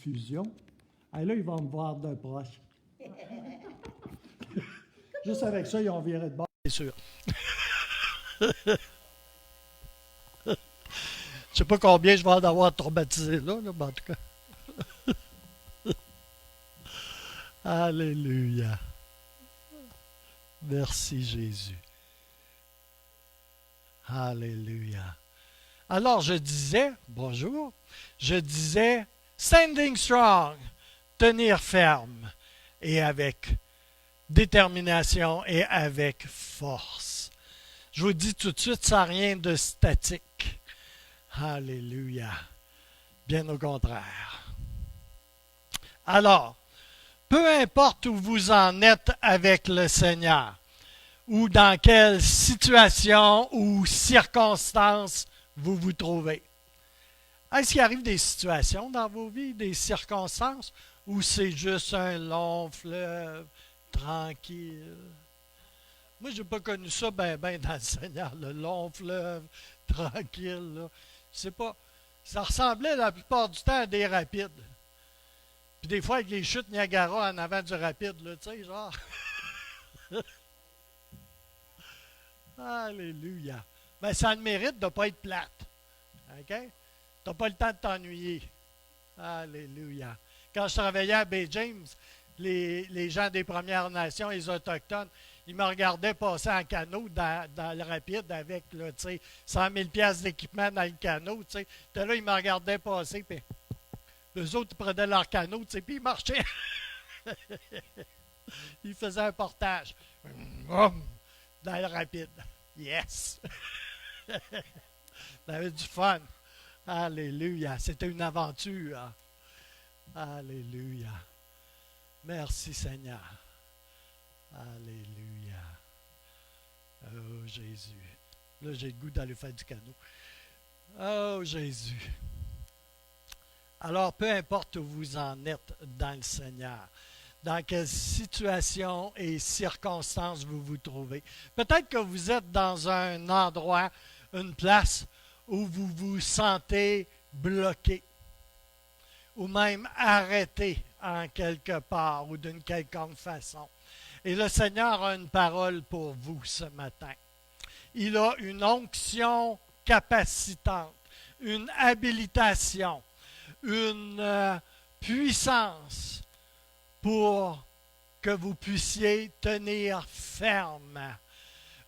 diffusion. Et là, ils vont me voir de proche. Juste avec ça, ils ont viré de bord. C'est sûr. Je sais pas combien je vais en avoir traumatisé là, mais en tout cas. Alléluia. Merci Jésus. Alléluia. Alors je disais, bonjour, je disais, standing strong, tenir ferme et avec détermination et avec force. Je vous dis tout de suite, ça n'a rien de statique. Alléluia. Bien au contraire. Alors, peu importe où vous en êtes avec le Seigneur, ou dans quelle situation ou circonstance vous vous trouvez. Est-ce qu'il arrive des situations dans vos vies, des circonstances, où c'est juste un long fleuve tranquille? Moi, je n'ai pas connu ça ben dans le Seigneur, le long fleuve tranquille. Là. Je sais pas, ça ressemblait la plupart du temps à des rapides. Puis des fois, avec les chutes Niagara en avant du rapide, là, tu sais, genre. Alléluia. Mais ça a le mérite de ne pas être plate. OK? Tu n'as pas le temps de t'ennuyer. Alléluia. Quand je travaillais à Bay James, les gens des Premières Nations, les Autochtones, ils me regardaient passer en canot dans le rapide avec là, 100 000 piastres d'équipement dans le canot. T'sais. Là, ils me regardaient passer, puis eux autres, ils prenaient leur canot, puis ils marchaient. Ils faisaient un portage. Dans le rapide. Yes! On avait du fun. Alléluia. C'était une aventure. Alléluia. Merci Seigneur. Alléluia. Oh Jésus. Là, j'ai le goût d'aller faire du canot. Oh Jésus. Alors, peu importe où vous en êtes dans le Seigneur, dans quelle situation et circonstances vous vous trouvez. Peut-être que vous êtes dans un endroit, une place où vous vous sentez bloqué ou même arrêté en quelque part ou d'une quelconque façon. Et le Seigneur a une parole pour vous ce matin. Il a une onction capacitante, une habilitation, une puissance pour que vous puissiez tenir ferme.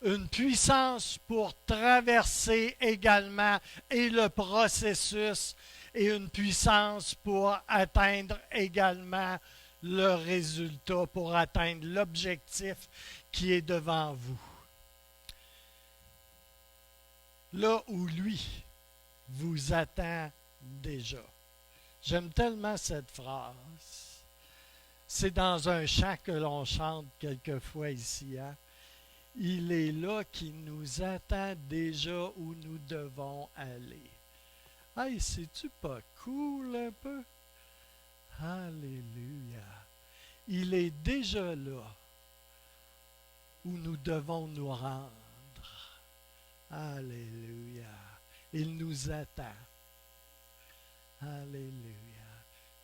Une puissance pour traverser également et le processus et une puissance pour atteindre également le résultat, pour atteindre l'objectif qui est devant vous. Là où lui vous attend déjà. J'aime tellement cette phrase. C'est dans un chant que l'on chante quelquefois ici. Hein? Il est là qui nous attend déjà où nous devons aller. Hey, c'est-tu pas cool un peu? Alléluia. Il est déjà là où nous devons nous rendre. Alléluia. Il nous attend. Alléluia.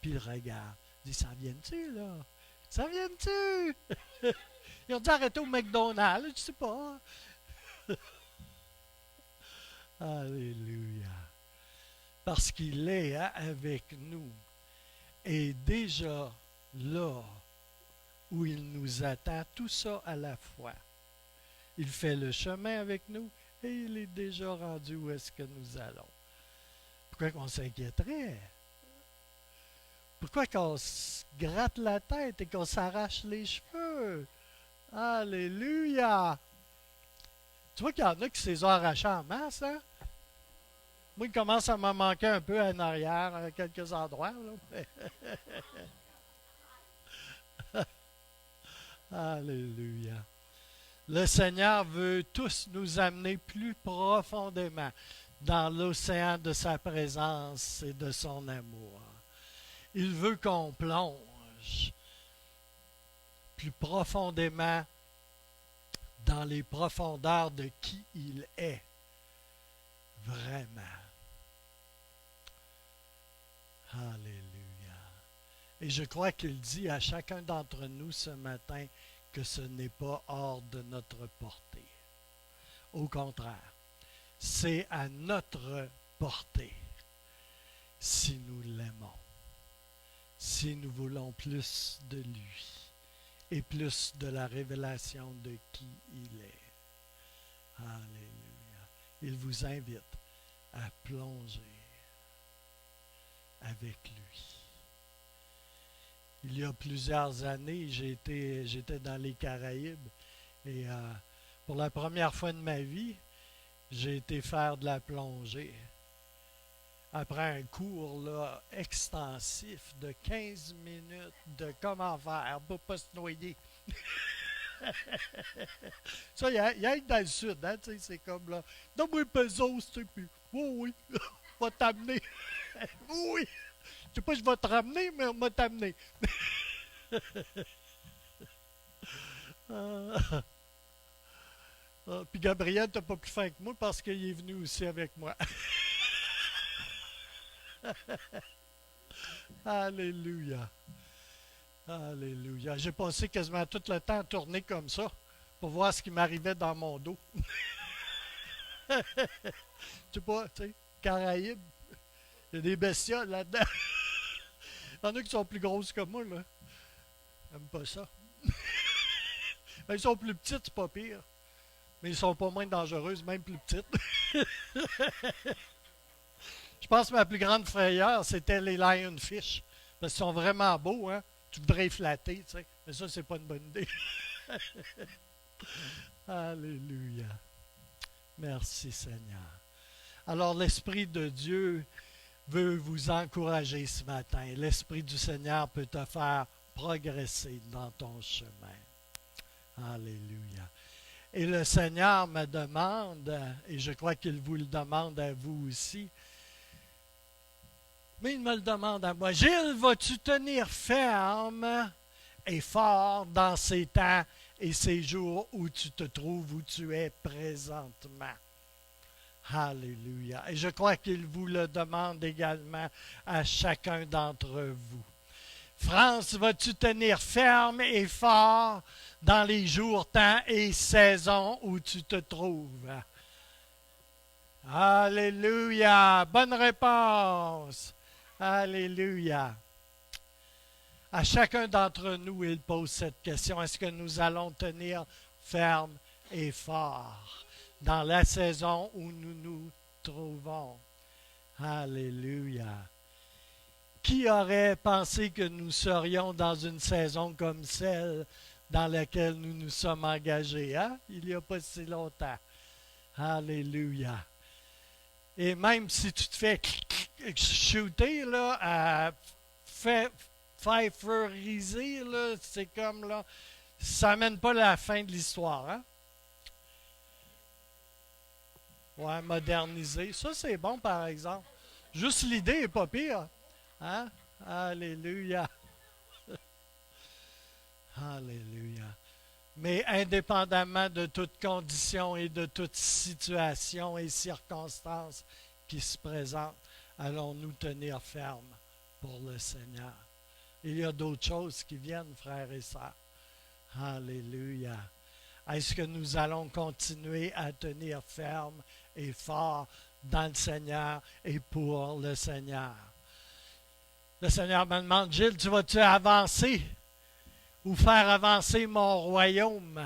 Puis il regarde. Il dit, ça vient-tu, là? Ça vient-tu? Ils ont dû arrêter au McDonald's, je sais pas. Alléluia. Parce qu'il est avec nous. Et déjà là où il nous attend, tout ça à la fois. Il fait le chemin avec nous et il est déjà rendu où est-ce que nous allons. Pourquoi qu'on s'inquiéterait? Pourquoi qu'on se gratte la tête et qu'on s'arrache les cheveux? Alléluia! Tu vois qu'il y en a qui se les ont arrachés en masse, hein? Moi, il commence à m'en manquer un peu en arrière, à quelques endroits. Là. Alléluia. Le Seigneur veut tous nous amener plus profondément dans l'océan de sa présence et de son amour. Il veut qu'on plonge plus profondément dans les profondeurs de qui il est, vraiment. Alléluia. Et je crois qu'il dit à chacun d'entre nous ce matin que ce n'est pas hors de notre portée. Au contraire, c'est à notre portée si nous l'aimons, si nous voulons plus de lui et plus de la révélation de qui il est. Alléluia. Il vous invite à plonger avec lui. Il y a plusieurs années, j'étais dans les Caraïbes et pour la première fois de ma vie, j'ai été faire de la plongée. Après un cours là, extensif de 15 minutes de comment faire pour ne pas se noyer. Ça, il y a dans le sud, hein, c'est comme là. Donne-moi une pesos, tu sais, puis oui, je vais t'amener. Oui, je sais pas si je vais te ramener, mais on va t'amener. Puis Gabriel, t'as pas plus faim que moi parce qu'il est venu aussi avec moi. Alléluia. Alléluia. J'ai passé quasiment tout le temps à tourner comme ça pour voir ce qui m'arrivait dans mon dos. Je sais pas, tu sais, Caraïbes, il y a des bestioles là-dedans. Il y en a qui sont plus grosses que moi, là. J'aime pas ça. Ben, ils sont plus petites, c'est pas pire. Mais ils sont pas moins dangereuses, même plus petites. Je pense que ma plus grande frayeur, c'était les lionfish. Parce qu'ils sont vraiment beaux, hein. Tu voudrais les flatter, tu sais. Mais ça, c'est pas une bonne idée. Alléluia. Merci Seigneur. Alors, l'Esprit de Dieu veut vous encourager ce matin. L'Esprit du Seigneur peut te faire progresser dans ton chemin. Alléluia. Et le Seigneur me demande, et je crois qu'il vous le demande à vous aussi, mais il me le demande à moi, Gilles, vas-tu tenir ferme et fort dans ces temps et ces jours où tu te trouves, où tu es présentement? Alléluia. Et je crois qu'il vous le demande également à chacun d'entre vous. France, vas-tu tenir ferme et fort dans les jours, temps et saisons où tu te trouves? Alléluia. Bonne réponse. Alléluia. À chacun d'entre nous, il pose cette question. Est-ce que nous allons tenir ferme et fort dans la saison où nous nous trouvons? Alléluia. Qui aurait pensé que nous serions dans une saison comme celle dans laquelle nous nous sommes engagés, hein? Il n'y a pas si longtemps. Alléluia. Et même si tu te fais shooter, là, pfeiferiser, là, c'est comme, là, ça n'amène pas la fin de l'histoire, hein? Ouais, moderniser. Ça, c'est bon, par exemple. Juste l'idée n'est pas pire. Hein? Alléluia. Alléluia. Mais indépendamment de toute condition et de toute situation et circonstance qui se présentent, allons-nous tenir ferme pour le Seigneur. Il y a d'autres choses qui viennent, frères et sœurs. Alléluia. Est-ce que nous allons continuer à tenir ferme et fort dans le Seigneur et pour le Seigneur? Le Seigneur me demande, Gilles, tu vas-tu avancer ou faire avancer mon royaume?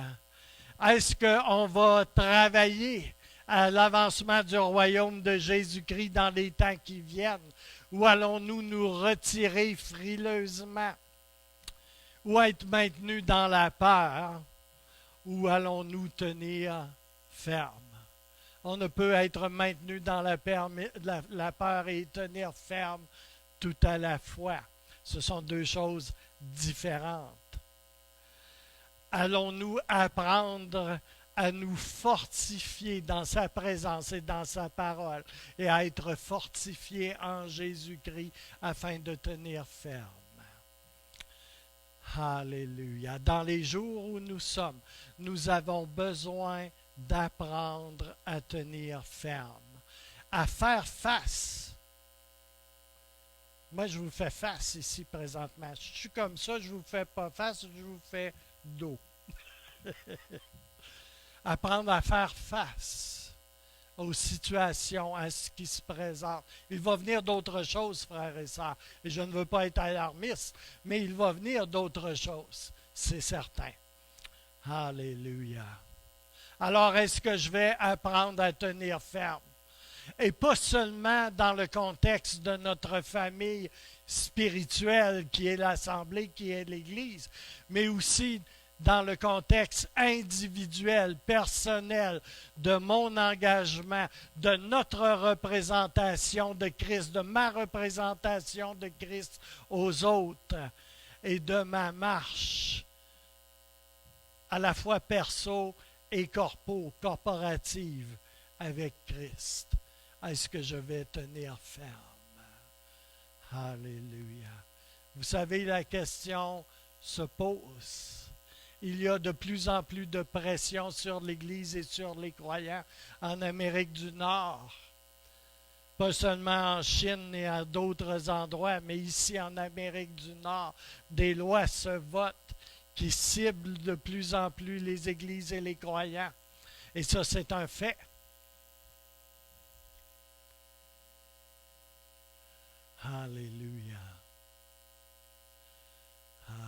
Est-ce qu'on va travailler à l'avancement du royaume de Jésus-Christ dans les temps qui viennent? Ou allons-nous nous retirer frileusement? Ou être maintenus dans la peur? Ou allons-nous tenir ferme? On ne peut être maintenu dans la peur et tenir ferme tout à la fois. Ce sont deux choses différentes. Allons-nous apprendre à nous fortifier dans sa présence et dans sa parole et à être fortifiés en Jésus-Christ afin de tenir ferme? Alléluia. Dans les jours où nous sommes, nous avons besoin d'apprendre à tenir ferme, à faire face. Moi, je vous fais face ici présentement. Je suis comme ça, je ne vous fais pas face, je vous fais dos. Apprendre à faire face aux situations, à ce qui se présente. Il va venir d'autres choses, frères et sœurs. Et je ne veux pas être alarmiste, mais il va venir d'autres choses, c'est certain. Alléluia. Alors, est-ce que je vais apprendre à tenir ferme? Et pas seulement dans le contexte de notre famille spirituelle qui est l'Assemblée, qui est l'Église, mais aussi dans le contexte individuel, personnel, de mon engagement, de notre représentation de Christ, de ma représentation de Christ aux autres et de ma marche à la fois perso et corporative avec Christ. Est-ce que je vais tenir ferme? Alléluia. Vous savez, la question se pose. Il y a de plus en plus de pression sur l'Église et sur les croyants en Amérique du Nord. Pas seulement en Chine et à d'autres endroits, mais ici en Amérique du Nord, des lois se votent qui ciblent de plus en plus les églises et les croyants. Et ça, c'est un fait. Alléluia.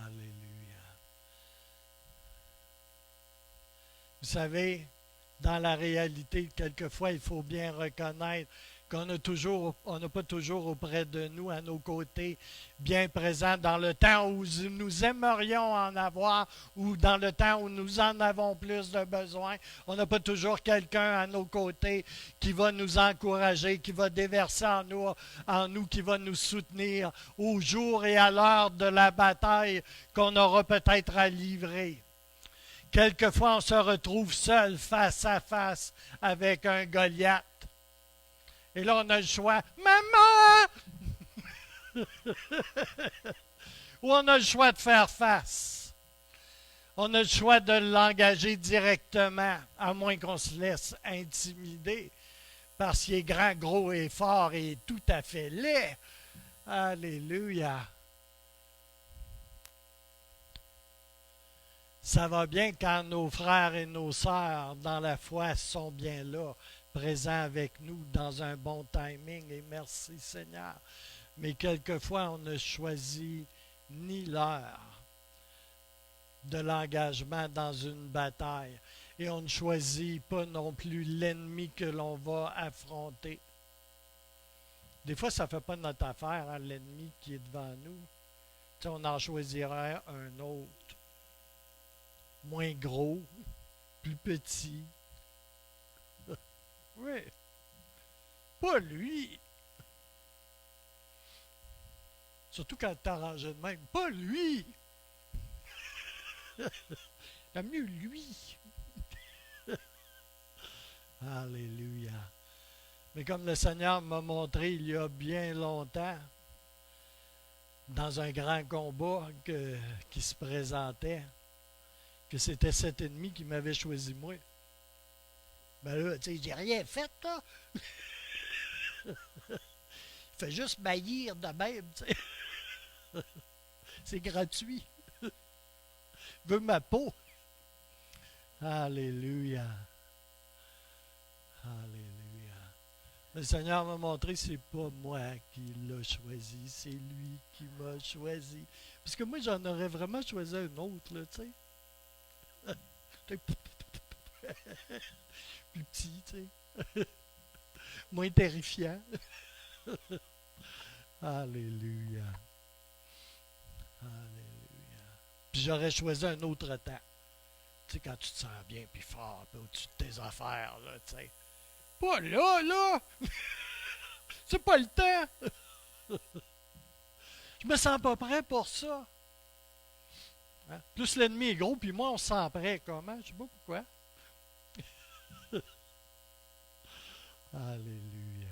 Alléluia. Vous savez, dans la réalité, quelquefois, il faut bien reconnaître qu'on n'a pas toujours auprès de nous, à nos côtés, bien présent dans le temps où nous aimerions en avoir ou dans le temps où nous en avons plus de besoin. On n'a pas toujours quelqu'un à nos côtés qui va nous encourager, qui va déverser en nous, qui va nous soutenir au jour et à l'heure de la bataille qu'on aura peut-être à livrer. Quelquefois, on se retrouve seul face à face avec un Goliath. Et là, on a le choix. Maman! Ou on a le choix de faire face. On a le choix de l'engager directement, à moins qu'on se laisse intimider, parce qu'il est grand, gros et fort et tout à fait laid. Alléluia. Ça va bien quand nos frères et nos sœurs dans la foi sont bien là, présents avec nous dans un bon timing, et merci Seigneur. Mais quelquefois, on ne choisit ni l'heure de l'engagement dans une bataille, et on ne choisit pas non plus l'ennemi que l'on va affronter. Des fois, ça ne fait pas notre affaire, hein, l'ennemi qui est devant nous. Tu sais, on en choisirait un autre, moins gros, plus petit. Oui. Pas lui. Surtout quand tu arrangé de même. Pas lui. Le mieux lui. Alléluia. Mais comme le Seigneur m'a montré il y a bien longtemps, dans un grand combat qui se présentait, que c'était cet ennemi qui m'avait choisi moi. Ben là, tu sais, j'ai rien fait, là. Il fait juste maillir de même, tu sais. C'est gratuit. Il veut ma peau. Alléluia. Alléluia. Le Seigneur m'a montré, c'est pas moi qui l'a choisi, c'est lui qui m'a choisi. Parce que moi, j'en aurais vraiment choisi un autre, là, tu sais. Plus petit, tu sais. Moins terrifiant. Alléluia. Alléluia. Puis j'aurais choisi un autre temps. Tu sais, quand tu te sens bien puis fort, puis au-dessus de tes affaires, là, tu sais. Pas là, là! C'est pas le temps! Je me sens pas prêt pour ça. Hein? Plus l'ennemi est gros, puis moi, on se sent prêt. Comment? Je sais pas pourquoi. Alléluia.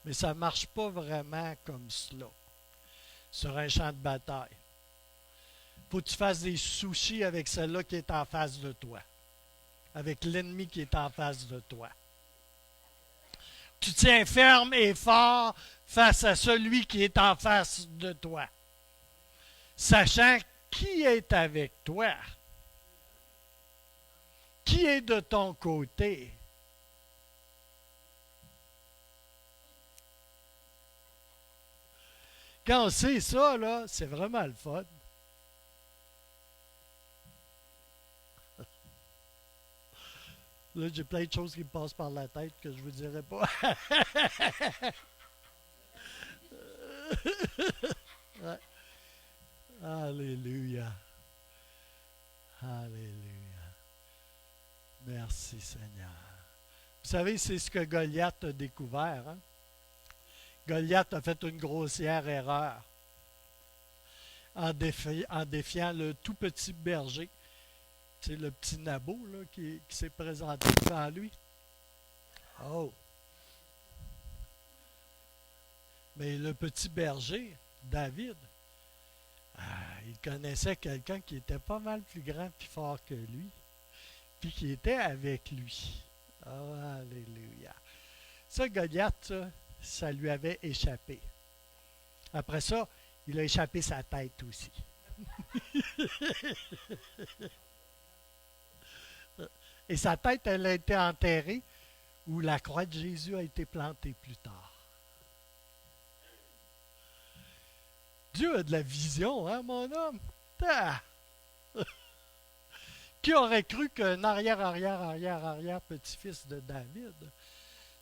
Mais ça ne marche pas vraiment comme cela, sur un champ de bataille. Faut que tu fasses des sushis avec celle-là qui est en face de toi, avec l'ennemi qui est en face de toi. tu tiens ferme et fort face à celui qui est en face de toi, sachant qui est avec toi, qui est de ton côté. Quand on sait ça, là, c'est vraiment le fun. Là, j'ai plein de choses qui me passent par la tête que je ne vous dirai pas. Ouais. Alléluia. Alléluia. Merci Seigneur. Vous savez, c'est ce que Goliath a découvert. Hein? Goliath a fait une grossière erreur en défiant le tout petit berger. C'est le petit Nabot là, qui s'est présenté devant lui. Oh! Mais le petit berger, David, il connaissait quelqu'un qui était pas mal plus grand et fort que lui, puis qui était avec lui. Oh, alléluia! Ça, Goliath, ça lui avait échappé. Après ça, il a échappé sa tête aussi. Et sa tête, elle a été enterrée où la croix de Jésus a été plantée plus tard. Dieu a de la vision, hein, mon homme? Qui aurait cru qu'un arrière petit-fils de David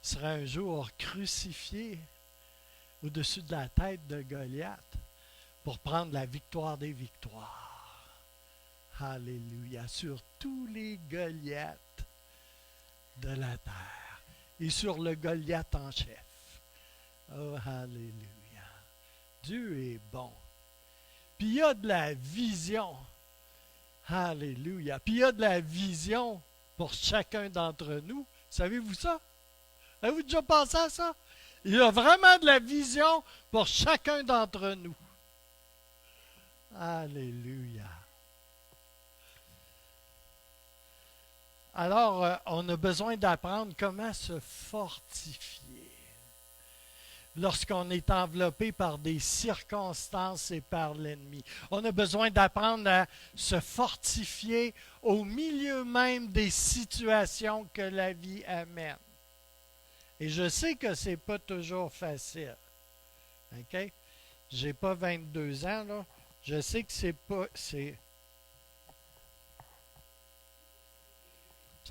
serait un jour crucifié au-dessus de la tête de Goliath pour prendre la victoire des victoires? Alléluia, sur tous les Goliaths de la terre et sur le Goliath en chef. Oh, alléluia. Dieu est bon. Puis il y a de la vision. Alléluia. Puis il y a de la vision pour chacun d'entre nous. Savez-vous ça? Avez-vous déjà pensé à ça? Il y a vraiment de la vision pour chacun d'entre nous. Alléluia. Alors, on a besoin d'apprendre comment se fortifier lorsqu'on est enveloppé par des circonstances et par l'ennemi. On a besoin d'apprendre à se fortifier au milieu même des situations que la vie amène. Et je sais que ce n'est pas toujours facile. OK? Je n'ai pas 22 ans, là. Je sais que c'est pas... Il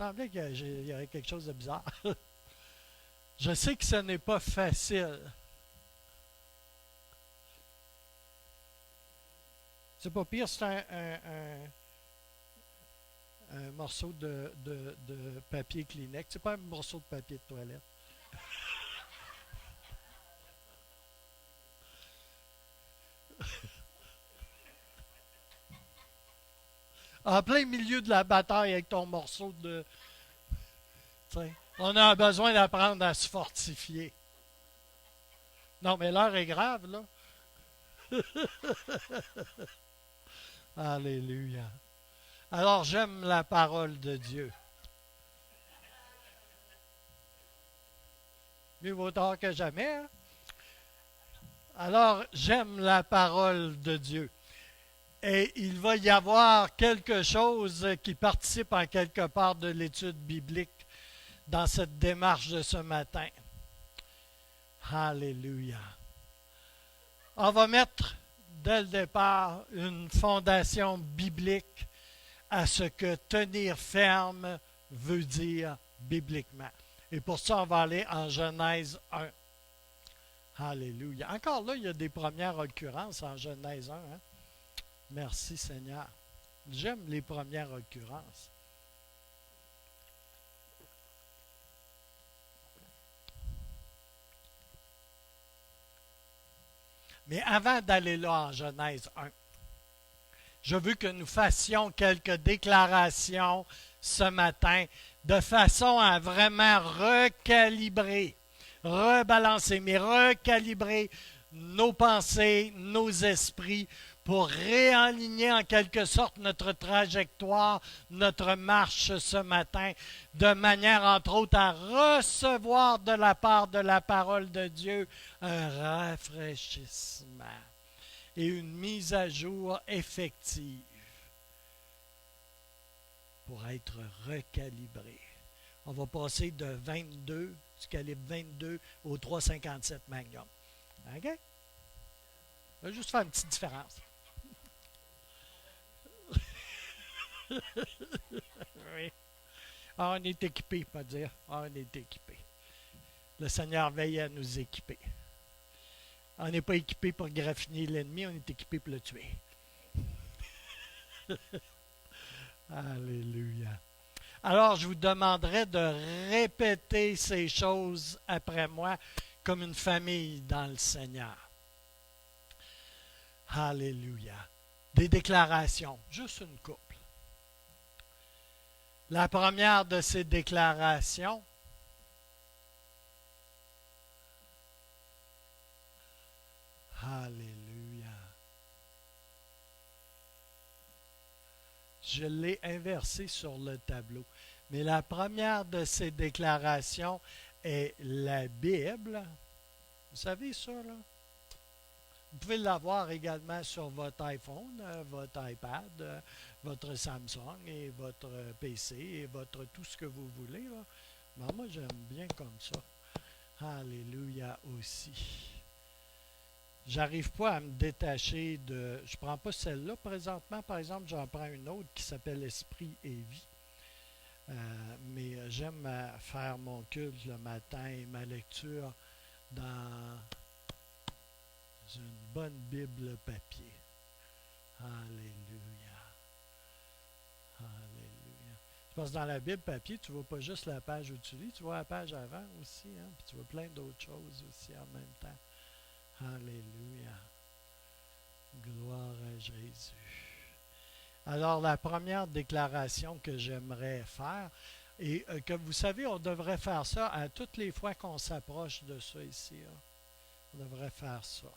me semblait qu'il y avait quelque chose de bizarre. Je sais que ce n'est pas facile. C'est pas pire, c'est un morceau de papier Kleenex. C'est pas un morceau de papier de toilette. En plein milieu de la bataille avec ton morceau de... T'sais, on a besoin d'apprendre à se fortifier. Non, mais l'heure est grave, là. Alléluia. Alors, j'aime la parole de Dieu. Mieux vaut tard que jamais. Hein? Alors, j'aime la parole de Dieu. Et il va y avoir quelque chose qui participe en quelque part de l'étude biblique dans cette démarche de ce matin. Alléluia. On va mettre dès le départ une fondation biblique à ce que tenir ferme veut dire bibliquement. Et pour ça, on va aller en Genèse 1. Alléluia. Encore là, il y a des premières occurrences en Genèse 1. Hein? Merci Seigneur. J'aime les premières occurrences. Mais avant d'aller là en Genèse 1, je veux que nous fassions quelques déclarations ce matin de façon à vraiment recalibrer, rebalancer, mais recalibrer nos pensées, nos esprits pour réaligner en quelque sorte notre trajectoire, notre marche ce matin, de manière entre autres à recevoir de la part de la parole de Dieu un rafraîchissement et une mise à jour effective pour être recalibré. On va passer de 22, du calibre 22 au 357 Magnum. OK? On va juste faire une petite différence. Oui. Ah, on est équipé, pas dire. Ah, on est équipé. Le Seigneur veille à nous équiper. On n'est pas équipé pour graffiner l'ennemi, on est équipé pour le tuer. Alléluia. Alors, je vous demanderai de répéter ces choses après moi comme une famille dans le Seigneur. Alléluia. Des déclarations, juste une couple. La première de ces déclarations, Alléluia. Je l'ai inversé sur le tableau. Mais la première de ces déclarations est la Bible. Vous savez ça, là? Vous pouvez l'avoir également sur votre iPhone, votre iPad, votre Samsung et votre PC et votre tout ce que vous voulez, là. Ben, moi, j'aime bien comme ça. Alléluia aussi. J'arrive pas à me détacher de... Je prends pas celle-là présentement. Par exemple, j'en prends une autre qui s'appelle Esprit et vie. Mais j'aime faire mon culte le matin et ma lecture dans une bonne Bible papier. Alléluia. Alléluia. Parce que dans la Bible papier, tu ne vois pas juste la page où tu lis, tu vois la page avant aussi, hein, puis tu vois plein d'autres choses aussi en même temps. Alléluia. Gloire à Jésus. Alors, la première déclaration que j'aimerais faire, et que vous savez, on devrait faire ça à toutes les fois qu'on s'approche de ça ici. Hein. On devrait faire ça.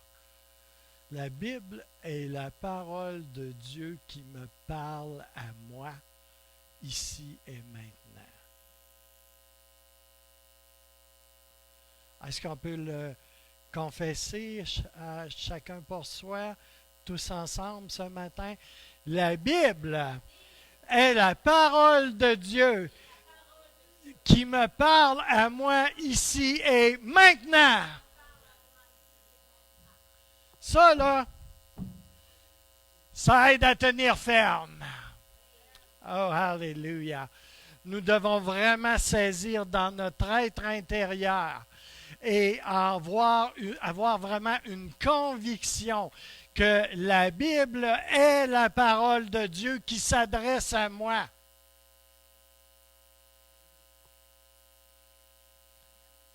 La Bible est la parole de Dieu qui me parle à moi, ici et maintenant. Est-ce qu'on peut le confesser à chacun pour soi, tous ensemble ce matin? La Bible est la parole de Dieu qui me parle à moi ici et maintenant. Ça, là, ça aide à tenir ferme. Oh, alléluia. Nous devons vraiment saisir dans notre être intérieur et avoir vraiment une conviction que la Bible est la parole de Dieu qui s'adresse à moi.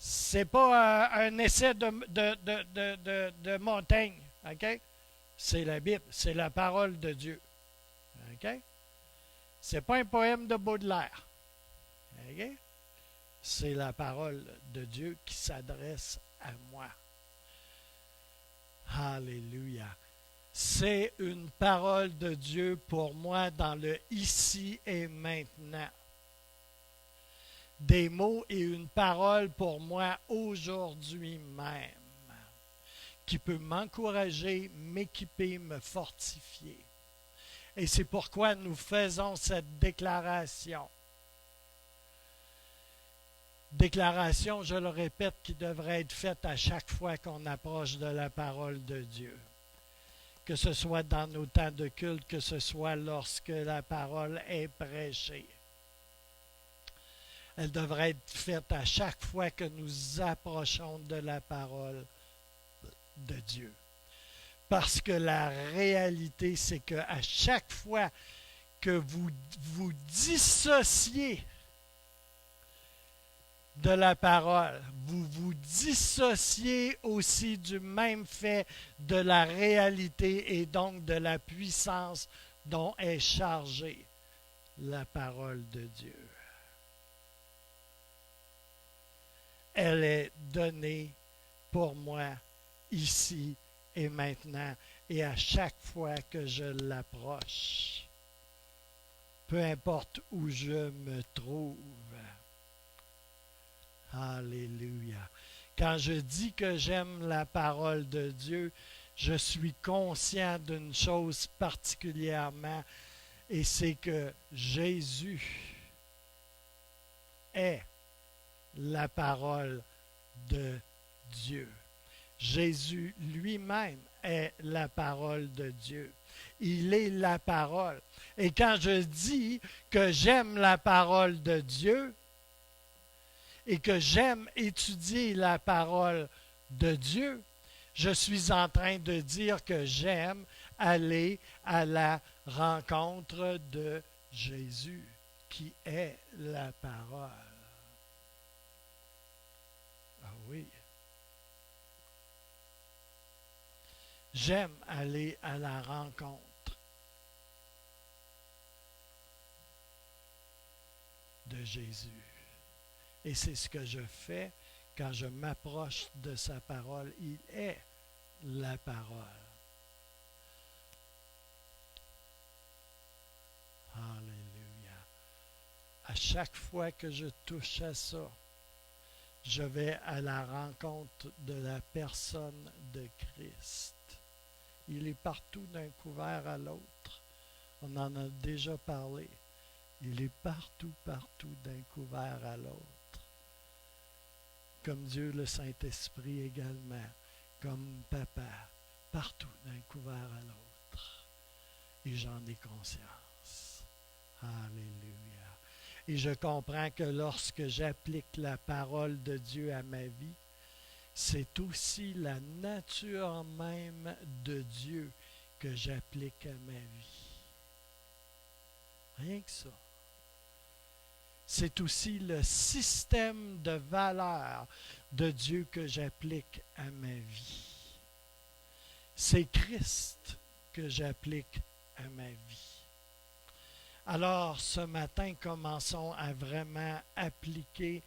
C'est pas un essai de Montaigne, ok? C'est la Bible, c'est la parole de Dieu, ok? C'est pas un poème de Baudelaire, ok? C'est la parole de Dieu qui s'adresse à moi. Alléluia. C'est une parole de Dieu pour moi dans le ici et maintenant. Des mots et une parole pour moi aujourd'hui même, qui peut m'encourager, m'équiper, me fortifier. Et c'est pourquoi nous faisons cette déclaration. Déclaration, je le répète, qui devrait être faite à chaque fois qu'on approche de la parole de Dieu. Que ce soit dans nos temps de culte, que ce soit lorsque la parole est prêchée. Elle devrait être faite à chaque fois que nous approchons de la parole de Dieu. Parce que la réalité, c'est qu'à chaque fois que vous vous dissociez de la parole, vous vous dissociez aussi du même fait de la réalité et donc de la puissance dont est chargée la parole de Dieu. Elle est donnée pour moi ici et maintenant. et à chaque fois que je l'approche, peu importe où je me trouve. Alléluia. Quand je dis que j'aime la parole de Dieu, je suis conscient d'une chose particulièrement, et c'est que Jésus est la parole de Dieu. Jésus lui-même est la parole de Dieu. Il est la parole. Et quand je dis que j'aime la parole de Dieu et que j'aime étudier la parole de Dieu, je suis en train de dire que j'aime aller à la rencontre de Jésus, qui est la parole. Ah oui. J'aime aller à la rencontre de Jésus. Et c'est ce que je fais quand je m'approche de sa parole. Il est la parole. Alléluia. À chaque fois que je touche à ça, je vais à la rencontre de la personne de Christ. Il est partout d'un couvert à l'autre. On en a déjà parlé. Il est partout d'un couvert à l'autre. Comme Dieu le Saint-Esprit également, comme Papa, partout d'un couvert à l'autre. Et j'en ai conscience. Alléluia. Et je comprends que lorsque j'applique la parole de Dieu à ma vie, c'est aussi la nature même de Dieu que j'applique à ma vie. Rien que ça. C'est aussi le système de valeurs de Dieu que j'applique à ma vie. C'est Christ que j'applique à ma vie. Alors, ce matin, commençons à vraiment appliquer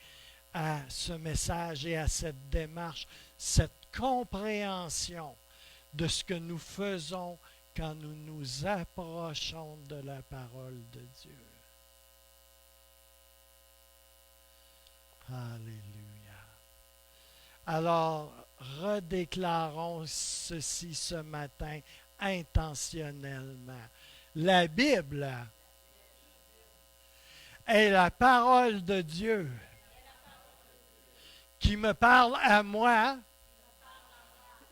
à ce message et à cette démarche, cette compréhension de ce que nous faisons quand nous nous approchons de la parole de Dieu. Alléluia. Alors, redéclarons ceci ce matin intentionnellement. La Bible est la parole de Dieu qui me parle à moi,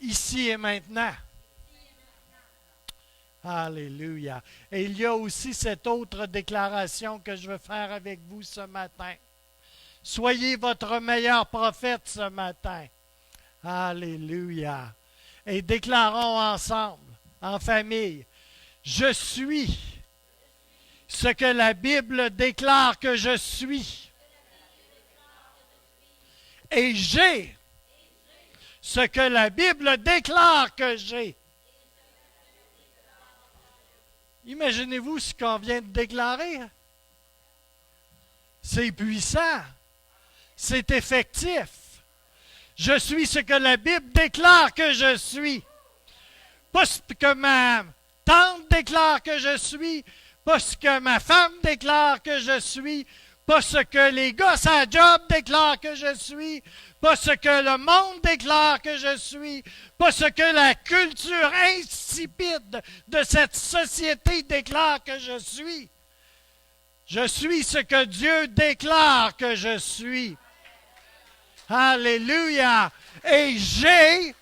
ici et maintenant. Alléluia. Et il y a aussi cette autre déclaration que je veux faire avec vous ce matin. Soyez votre meilleur prophète ce matin. Alléluia. Et déclarons ensemble, en famille, je suis ce que la Bible déclare que je suis. Et j'ai ce que la Bible déclare que j'ai. Imaginez-vous ce qu'on vient de déclarer. C'est puissant. C'est effectif. Je suis ce que la Bible déclare que je suis. Pas ce que ma tante déclare que je suis, pas ce que ma femme déclare que je suis, pas ce que les gars à la job déclarent que je suis, pas ce que le monde déclare que je suis, pas ce que la culture insipide de cette société déclare que je suis. Je suis ce que Dieu déclare que je suis. Alléluia. Et je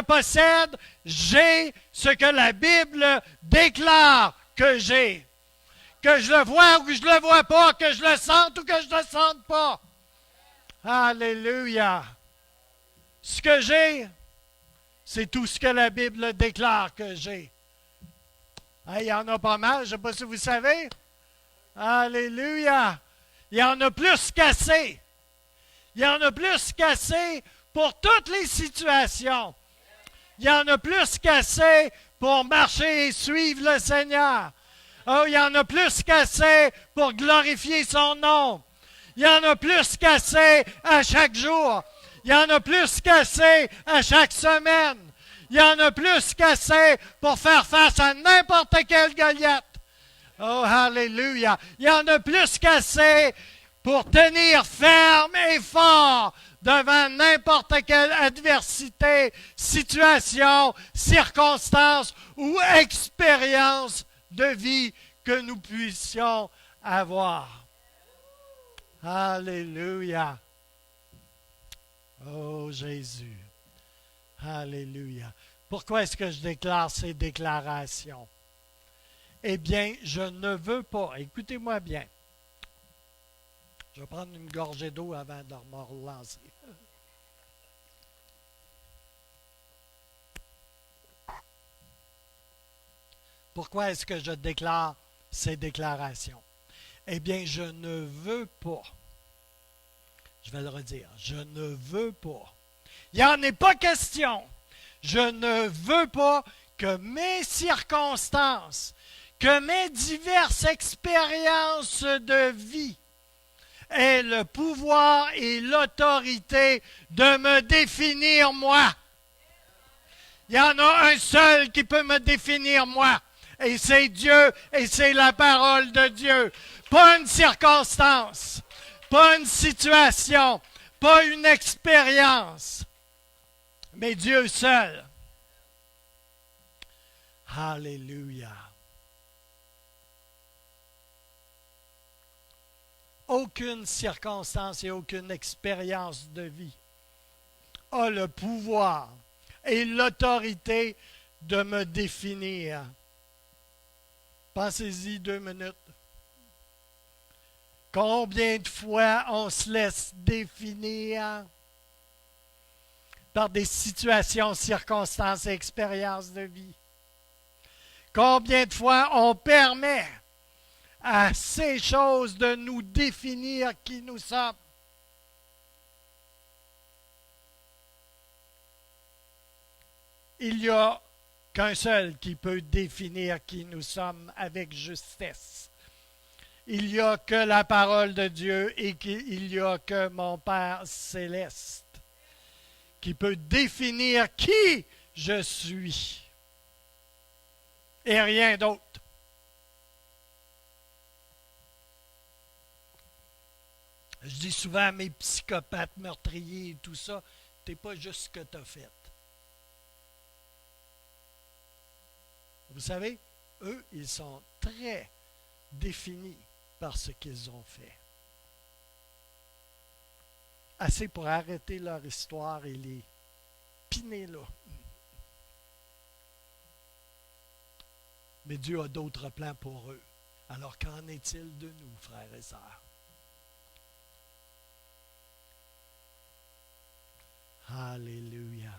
possède, j'ai ce que la Bible déclare que j'ai. Que je le vois ou que je ne le vois pas, que je le sente ou que je ne le sente pas. Alléluia. Ce que j'ai, c'est tout ce que la Bible déclare que j'ai. Il y en a pas mal, je ne sais pas si vous savez. Alléluia. Il y en a plus qu'assez. Il y en a plus qu'assez pour toutes les situations. Il y en a plus qu'assez pour marcher et suivre le Seigneur. Oh, il y en a plus qu'assez pour glorifier son nom. Il y en a plus qu'assez à chaque jour. Il y en a plus qu'assez à chaque semaine. Il y en a plus qu'assez pour faire face à n'importe quel Goliath. Oh, alléluia. Il y en a plus qu'assez pour tenir ferme et fort devant n'importe quelle adversité, situation, circonstance ou expérience de vie que nous puissions avoir. Alléluia. Oh Jésus. Alléluia. Pourquoi est-ce que je déclare ces déclarations? Eh bien, je ne veux pas, écoutez-moi bien, je vais prendre une gorgée d'eau avant de me relancer. Pourquoi est-ce que je déclare ces déclarations? Eh bien, je ne veux pas, je vais le redire, je ne veux pas, il n'y en est pas question, je ne veux pas que mes circonstances, que mes diverses expériences de vie aient le pouvoir et l'autorité de me définir moi. Il y en a un seul qui peut me définir moi, et c'est Dieu, et c'est la parole de Dieu. Pas une circonstance, pas une situation, pas une expérience, mais Dieu seul. Alléluia. Aucune circonstance et aucune expérience de vie a le pouvoir et l'autorité de me définir. Pensez-y 2 minutes. Combien de fois on se laisse définir par des situations, circonstances et expériences de vie? Combien de fois on permet à ces choses de nous définir qui nous sommes? Il n'y a qu'un seul qui peut définir qui nous sommes avec justesse. Il n'y a que la parole de Dieu et il n'y a que mon Père céleste qui peut définir qui je suis et rien d'autre. Je dis souvent à mes psychopathes, meurtriers et tout ça, t'es pas juste ce que tu as fait. Vous savez, eux, ils sont très définis par ce qu'ils ont fait. Assez pour arrêter leur histoire et les piner là. Mais Dieu a d'autres plans pour eux. Alors qu'en est-il de nous, frères et sœurs? Alléluia.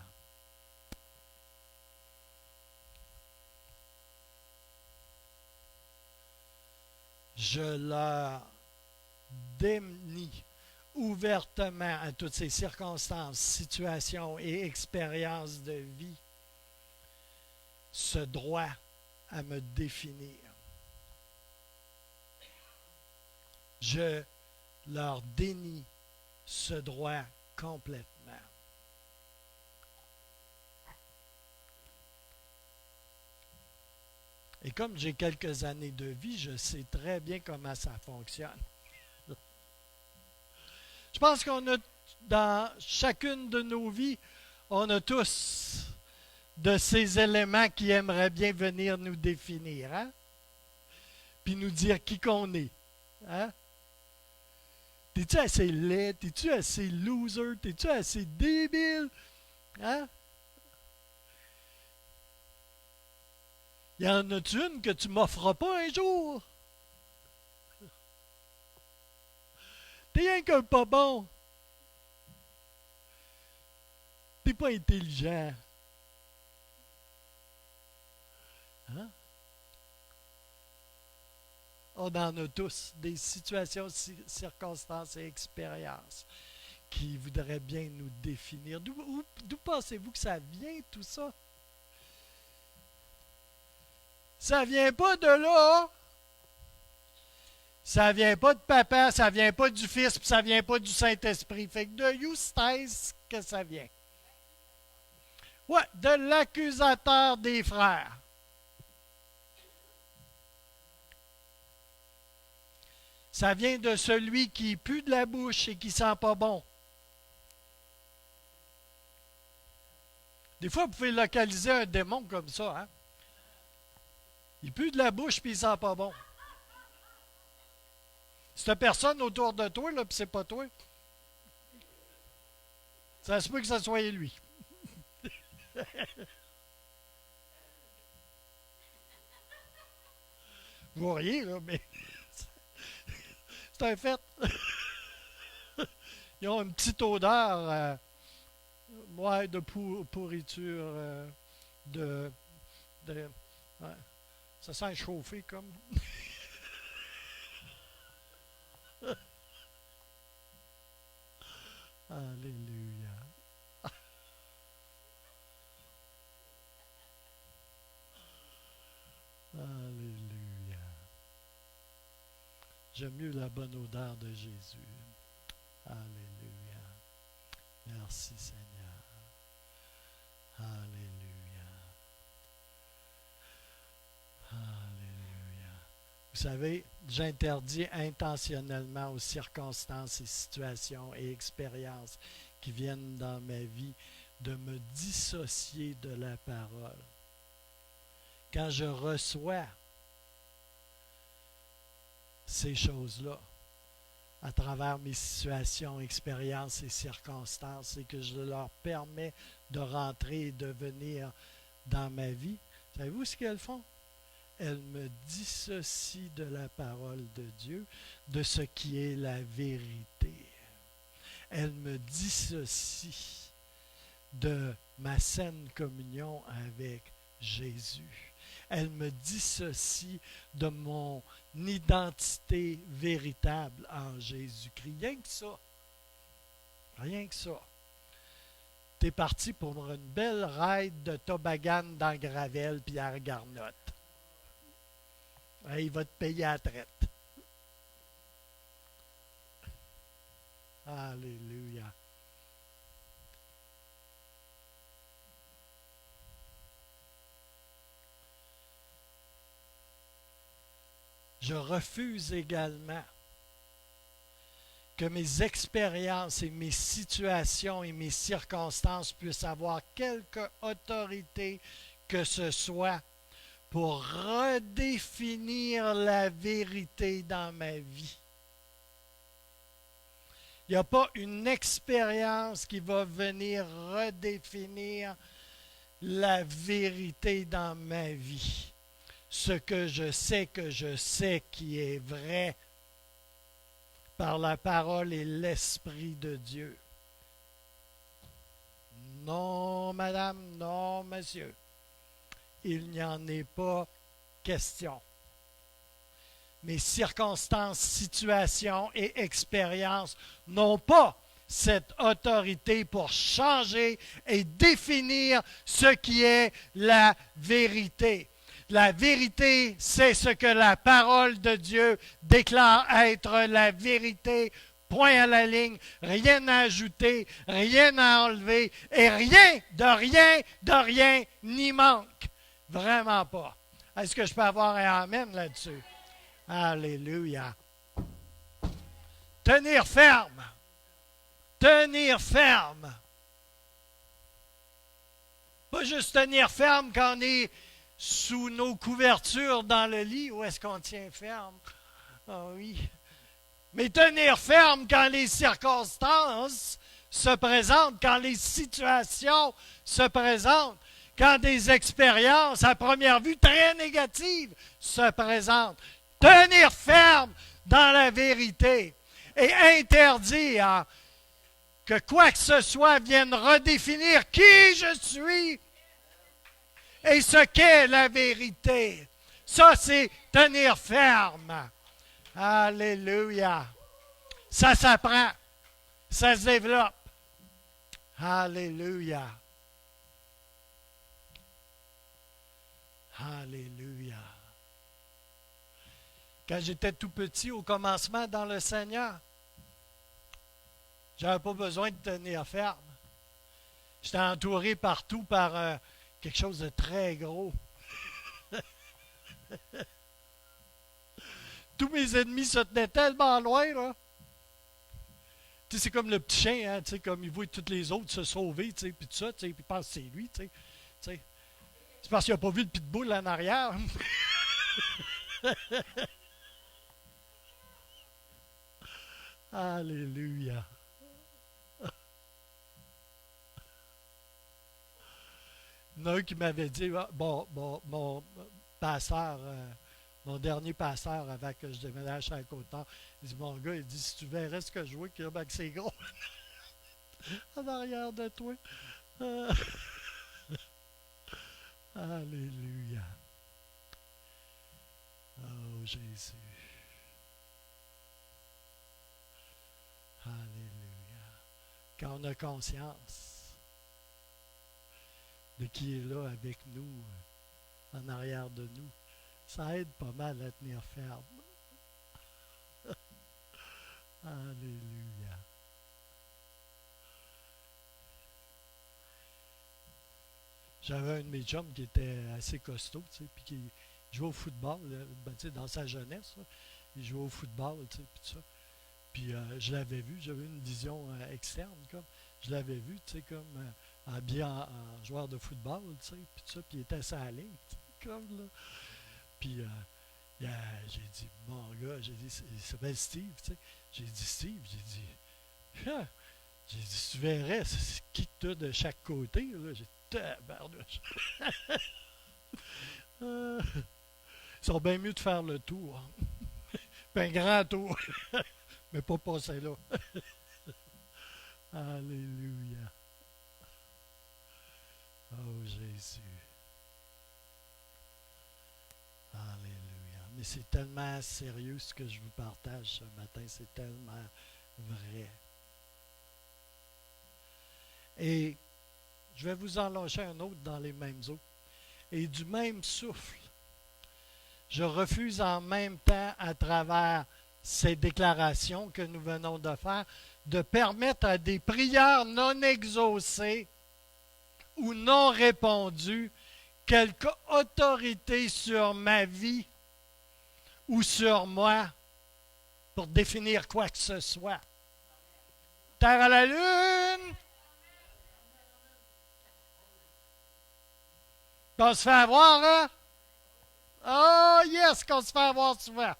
Je leur dénie ouvertement à toutes ces circonstances, situations et expériences de vie ce droit à me définir. Je leur dénie ce droit complètement. Et comme j'ai quelques années de vie, je sais très bien comment ça fonctionne. Je pense qu'on a, dans chacune de nos vies, on a tous de ces éléments qui aimeraient bien venir nous définir, hein? Puis nous dire qui qu'on est. Hein? T'es-tu assez laid? T'es-tu assez loser? T'es-tu assez débile? Hein? Y en a-tu une que tu m'offres pas un jour? T'es rien qu'un pas bon. T'es pas intelligent. Hein? On en a tous des situations, circonstances et expériences qui voudraient bien nous définir. D'où pensez-vous que ça vient, tout ça? Ça vient pas de là. Ça vient pas de papa, ça vient pas du Fils, puis ça vient pas du Saint-Esprit. Fait que de où est-ce que ça vient? Ouais, de l'accusateur des frères. Ça vient de celui qui pue de la bouche et qui sent pas bon. Des fois, vous pouvez localiser un démon comme ça. Hein? Il pue de la bouche puis il sent pas bon. Cette personne autour de toi, là, puis c'est pas toi. Ça se peut que ça soit lui. Vous voyez, là, mais c'est un fait. Ils ont une petite odeur ouais, de pourriture, de ouais. Ça sent chauffé comme. Alléluia. Alléluia. J'aime mieux la bonne odeur de Jésus. Alléluia. Merci Seigneur. Alléluia. Alléluia. Vous savez, j'interdis intentionnellement aux circonstances et situations et expériences qui viennent dans ma vie de me dissocier de la parole. Quand je reçois ces choses-là, à travers mes situations, expériences et circonstances, et que je leur permets de rentrer et de venir dans ma vie, savez-vous ce qu'elles font? Elles me dissocient de la parole de Dieu, de ce qui est la vérité. Elles me dissocient de ma saine communion avec Jésus. Elle me dissocie de mon identité véritable en Jésus-Christ. Rien que ça. Rien que ça. Tu es parti pour une belle ride de toboggan dans Gravel puis à Garnotte. Il va te payer à la traite. Alléluia. Je refuse également que mes expériences et mes situations et mes circonstances puissent avoir quelque autorité que ce soit pour redéfinir la vérité dans ma vie. Il n'y a pas une expérience qui va venir redéfinir la vérité dans ma vie. Ce que je sais qui est vrai par la parole et l'Esprit de Dieu. Non, madame, non, monsieur. Il n'y en est pas question. Mes circonstances, situations et expériences n'ont pas cette autorité pour changer et définir ce qui est la vérité. La vérité, c'est ce que la parole de Dieu déclare être la vérité. Point à la ligne, rien à ajouter, rien à enlever, et rien, de rien, n'y manque. Vraiment pas. Est-ce que je peux avoir un amen là-dessus? Alléluia. Tenir ferme. Tenir ferme. Pas juste tenir ferme quand on est sous nos couvertures dans le lit. Où est-ce qu'on tient ferme? Ah oui. Mais tenir ferme quand les circonstances se présentent, quand les situations se présentent, quand des expériences à première vue très négatives se présentent. Tenir ferme dans la vérité et interdire que quoi que ce soit vienne redéfinir qui je suis et ce qu'est la vérité. Ça, c'est tenir ferme. Alléluia. Ça s'apprend. Ça se développe. Alléluia. Alléluia. Quand j'étais tout petit au commencement dans le Seigneur, j'avais pas besoin de tenir ferme. J'étais entouré partout par quelque chose de très gros. Tous mes ennemis se tenaient tellement loin, là. Tu sais, c'est comme le petit chien, hein, tu sais, comme il voit tous les autres se sauver, tu sais, puis tout ça, tu sais, puis il pense que c'est lui, tu sais. C'est parce qu'il n'a pas vu le pitbull en arrière. Alléluia. Il y en a un qui m'avait dit, ah, mon pasteur, mon dernier pasteur avant que je déménage à Côte-Nord, il dit, mon gars, il dit, si tu verrais ce que je vois, que c'est gros en arrière de toi. Euh, Alléluia. Oh Jésus. Alléluia. Quand on a conscience de qui est là avec nous, en arrière de nous, ça aide pas mal à tenir ferme. Alléluia. J'avais un de mes chums qui était assez costaud, tu sais, puis qui jouait au football, ben, tu sais, dans sa jeunesse, là, il jouait au football, tu sais, puis tout ça. Puis je l'avais vu, j'avais une vision externe, comme, je l'avais vu, tu sais, comme habillé en joueur de football, tu sais, puis tout ça, puis il était à sa ligne, tu sais, comme là. Puis j'ai dit, mon gars, j'ai dit, il s'appelle Steve, tu sais. J'ai dit, Steve, ah, j'ai dit, si tu verrais, c'est qui que t'as de chaque côté, là, j'ai dit, tabarnouche. Ils sont bien mieux de faire le tour. Puis un grand tour. Mais pas passer là. Alléluia. Oh Jésus. Alléluia. Mais c'est tellement sérieux ce que je vous partage ce matin. C'est tellement vrai. Et je vais vous en lâcher un autre dans les mêmes eaux. Et du même souffle, je refuse en même temps, à travers ces déclarations que nous venons de faire, de permettre à des prières non exaucées ou non répondues quelque autorité sur ma vie ou sur moi pour définir quoi que ce soit. Terre à la lune! On se fait avoir, hein? Oh yes, qu'on se fait avoir souvent.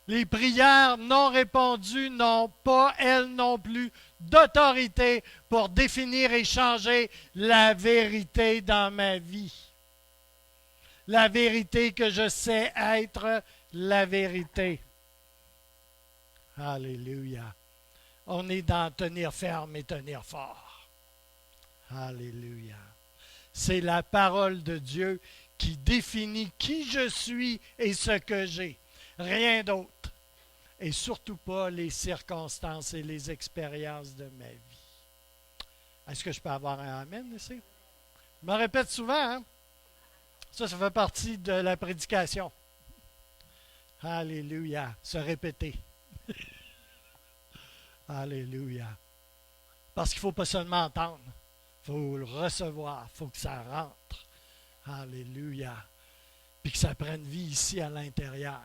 Les prières non répondues n'ont pas, elles non plus, d'autorité pour définir et changer la vérité dans ma vie. La vérité que je sais être la vérité. Alléluia. On est dans tenir ferme et tenir fort. Alléluia. C'est la parole de Dieu qui définit qui je suis et ce que j'ai. Rien d'autre. Et surtout pas les circonstances et les expériences de ma vie. Est-ce que je peux avoir un amen ici? Je me répète souvent, hein? Ça fait partie de la prédication. Alléluia. Se répéter. Alléluia. Parce qu'il ne faut pas seulement entendre. Il faut le recevoir. Il faut que ça rentre. Alléluia. Puis que ça prenne vie ici à l'intérieur.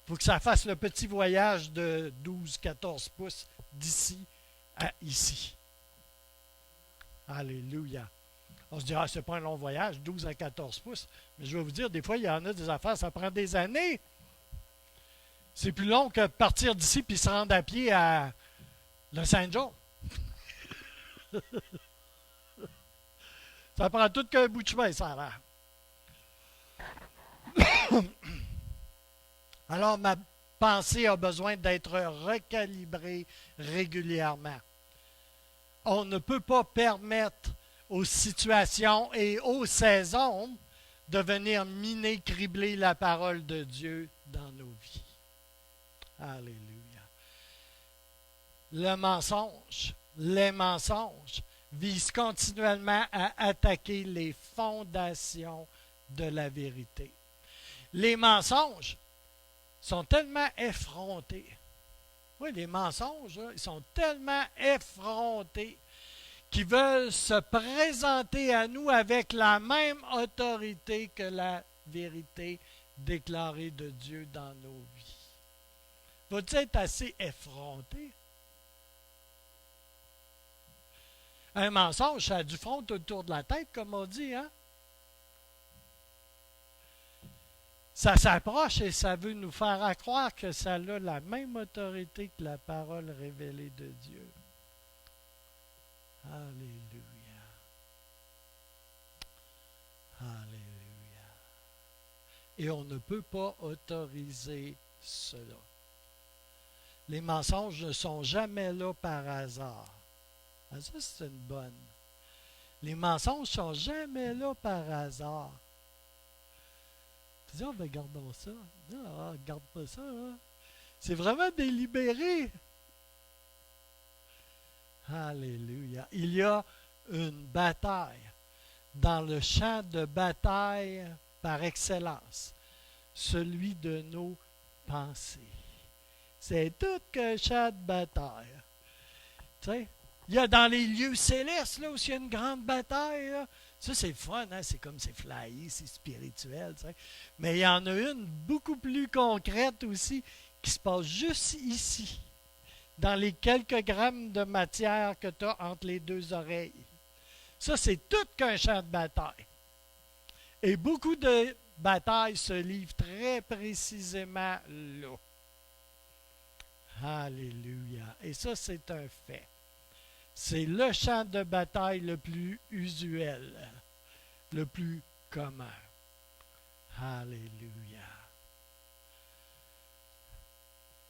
Il faut que ça fasse le petit voyage de 12-14 pouces d'ici à ici. Alléluia. On se dit, c'est pas un long voyage, 12 à 14 pouces. Mais je vais vous dire, des fois, il y en a des affaires, ça prend des années. C'est plus long que partir d'ici puis se rendre à pied à Los Angeles. Ça prend tout qu'un bout de chemin, ça a l'air. Alors, ma pensée a besoin d'être recalibrée régulièrement. On ne peut pas permettre aux situations et aux saisons de venir miner, cribler la parole de Dieu dans nos vies. Alléluia. Le mensonge, les mensonges visent continuellement à attaquer les fondations de la vérité. Les mensonges sont tellement effrontés. Oui, les mensonges, là, ils sont tellement effrontés qui veulent se présenter à nous avec la même autorité que la vérité déclarée de Dieu dans nos vies. Faut-il être assez effronté? Un mensonge, ça a du front autour de la tête, comme on dit, hein? Ça s'approche et ça veut nous faire croire que ça a la même autorité que la parole révélée de Dieu. Alléluia. Alléluia. Et on ne peut pas autoriser cela. Les mensonges ne sont jamais là par hasard. Ah, ça, c'est une bonne. Les mensonges ne sont jamais là par hasard. Tu dis, oh, ben, gardons ça. Non, garde pas ça. Hein? C'est vraiment délibéré. Alléluia. Il y a une bataille dans le champ de bataille par excellence, celui de nos pensées. C'est tout qu'un champ de bataille. Tu sais, il y a dans les lieux célestes, là, où il y a une grande bataille, là. Ça, c'est fun, hein? C'est comme c'est flyé, c'est spirituel. Tu sais. Mais il y en a une beaucoup plus concrète aussi qui se passe juste ici, dans les quelques grammes de matière que tu as entre les deux oreilles. Ça, c'est tout qu'un champ de bataille. Et beaucoup de batailles se livrent très précisément là. Alléluia. Et ça, c'est un fait. C'est le champ de bataille le plus usuel, le plus commun. Alléluia.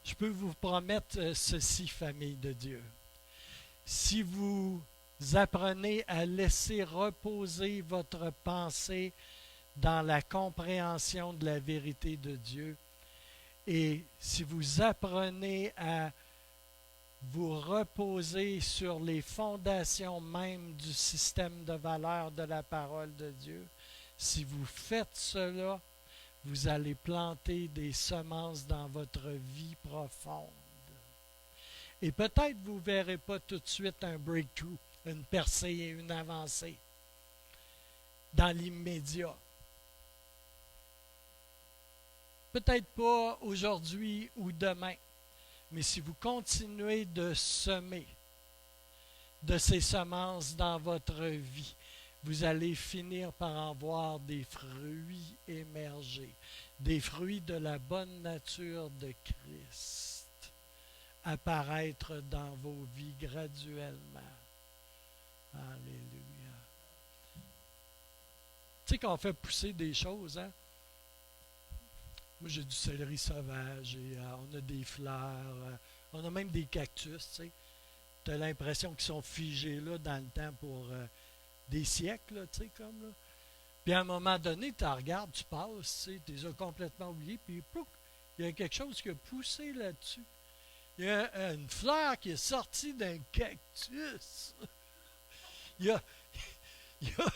Je peux vous promettre ceci, famille de Dieu. Si vous apprenez à laisser reposer votre pensée dans la compréhension de la vérité de Dieu, et si vous apprenez à vous reposer sur les fondations même du système de valeurs de la parole de Dieu, si vous faites cela, vous allez planter des semences dans votre vie profonde. Et peut-être vous ne verrez pas tout de suite un breakthrough, une percée et une avancée dans l'immédiat. Peut-être pas aujourd'hui ou demain. Mais si vous continuez de semer de ces semences dans votre vie, vous allez finir par en voir des fruits émerger, des fruits de la bonne nature de Christ apparaître dans vos vies graduellement. Alléluia. Tu sais qu'on fait pousser des choses, hein? Moi, j'ai du céleri sauvage, et on a des fleurs, on a même des cactus, tu sais. Tu as l'impression qu'ils sont figés là dans le temps pour des siècles, tu sais, comme là. Puis à un moment donné, tu regardes, tu passes, tu sais, tu les as complètement oubliés, puis plouk, il y a quelque chose qui a poussé là-dessus. Il y a une fleur qui est sortie d'un cactus. il y a, il y a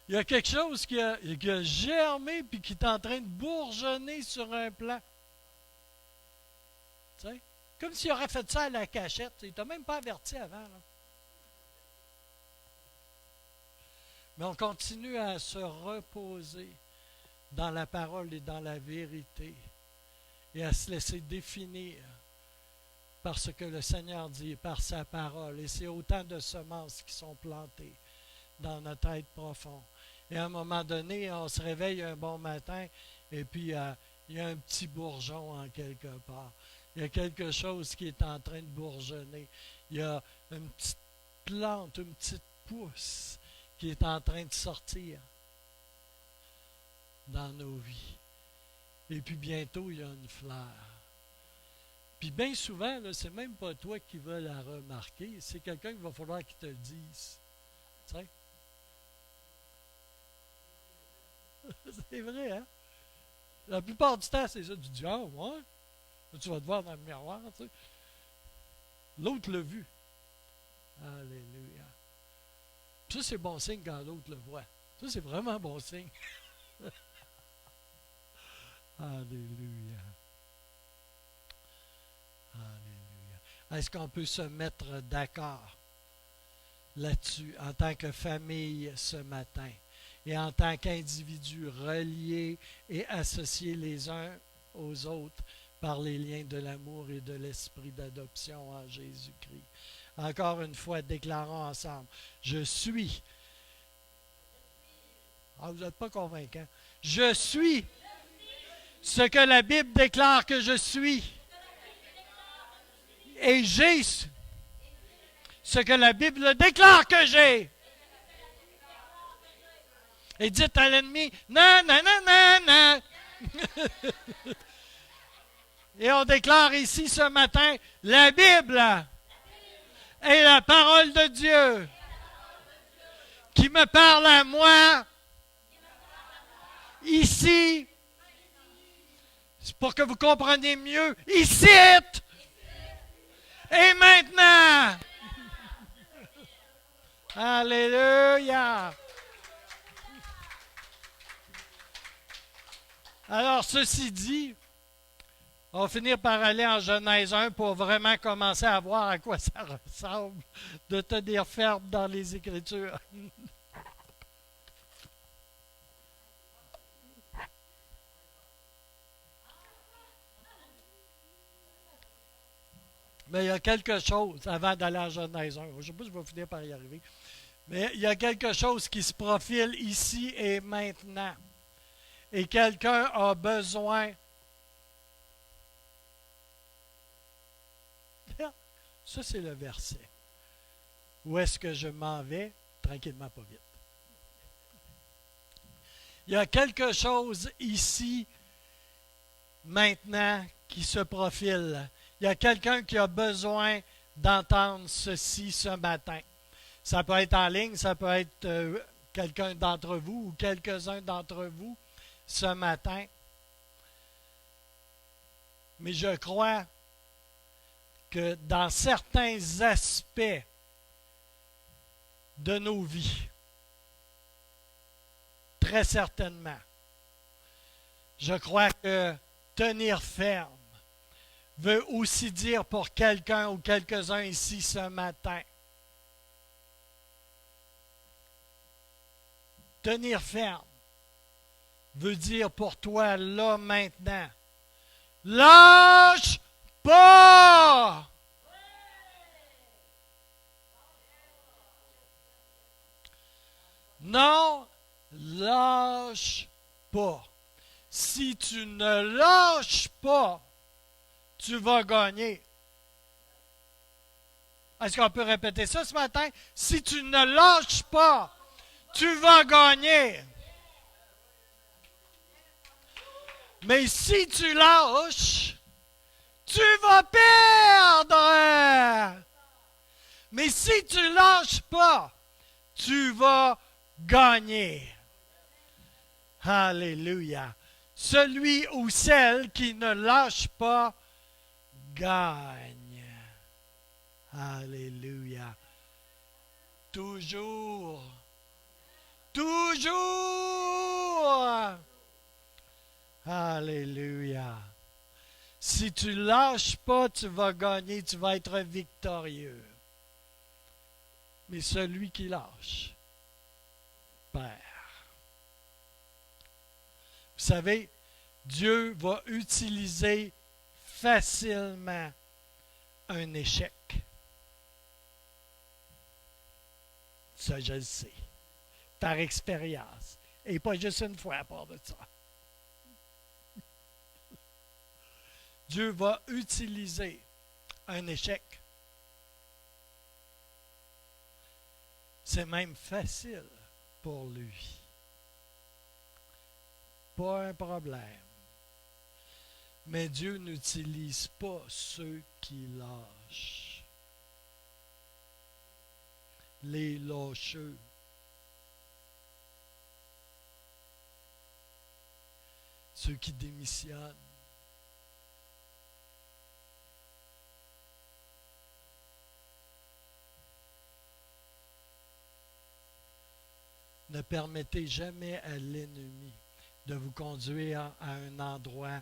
Il y a quelque chose qui a germé puis qui est en train de bourgeonner sur un plant. Tu sais? Comme s'il aurait fait ça à la cachette. Il ne t'a même pas averti avant. Là. Mais on continue à se reposer dans la parole et dans la vérité et à se laisser définir par ce que le Seigneur dit, par sa parole. Et c'est autant de semences qui sont plantées dans notre être profond. Et à un moment donné, on se réveille un bon matin et puis il y a un petit bourgeon en quelque part. Il y a quelque chose qui est en train de bourgeonner. Il y a une petite plante, une petite pousse qui est en train de sortir dans nos vies. Et puis bientôt, il y a une fleur. Puis bien souvent, là, c'est même pas toi qui vas la remarquer, c'est quelqu'un qu'il va falloir qu'il te le dise. Tu sais? C'est vrai, hein? La plupart du temps, c'est ça. Tu dis, ah, ouais. Là, tu vas te voir dans le miroir, tu sais. L'autre l'a vu. Alléluia. Ça, c'est bon signe quand l'autre le voit. Ça, c'est vraiment bon signe. Alléluia. Alléluia. Est-ce qu'on peut se mettre d'accord là-dessus en tant que famille ce matin et en tant qu'individus reliés et associés les uns aux autres par les liens de l'amour et de l'esprit d'adoption en Jésus-Christ. Encore une fois, déclarons ensemble, je suis. Ah, vous n'êtes pas convaincant. Je suis ce que la Bible déclare que je suis. Et j'ai ce que la Bible déclare que j'ai. Et dites à l'ennemi, non, non, non, non, non. Et on déclare ici ce matin, la Bible est la parole de Dieu qui me parle à moi ici, pour que vous compreniez mieux, ici et maintenant. Alléluia. Alors, ceci dit, on va finir par aller en Genèse 1 pour vraiment commencer à voir à quoi ça ressemble de tenir ferme dans les Écritures. Mais il y a quelque chose, avant d'aller en Genèse 1, je ne sais pas si je vais finir par y arriver, mais il y a quelque chose qui se profile ici et maintenant. Et quelqu'un a besoin. Ça, c'est le verset. Où est-ce que je m'en vais? Tranquillement, pas vite. Il y a quelque chose ici, maintenant, qui se profile. Il y a quelqu'un qui a besoin d'entendre ceci ce matin. Ça peut être en ligne, ça peut être quelqu'un d'entre vous ou quelques-uns d'entre vous ce matin. Mais je crois que dans certains aspects de nos vies, très certainement, je crois que tenir ferme veut aussi dire pour quelqu'un ou quelques-uns ici ce matin, tenir ferme veut dire pour toi là maintenant, lâche pas! Non, lâche pas. Si tu ne lâches pas, tu vas gagner. Est-ce qu'on peut répéter ça ce matin? Si tu ne lâches pas, tu vas gagner. Mais si tu lâches, tu vas perdre. Mais si tu ne lâches pas, tu vas gagner. Alléluia. Celui ou celle qui ne lâche pas gagne. Alléluia. Toujours. Toujours. Alléluia. Si tu ne lâches pas, tu vas gagner, tu vas être victorieux. Mais celui qui lâche perd. Vous savez, Dieu va utiliser facilement un échec. Ça, je le sais. Par expérience. Et pas juste une fois à part de ça. Dieu va utiliser un échec. C'est même facile pour lui. Pas un problème. Mais Dieu n'utilise pas ceux qui lâchent. Les lâcheux. Ceux qui démissionnent. Ne permettez jamais à l'ennemi de vous conduire à un endroit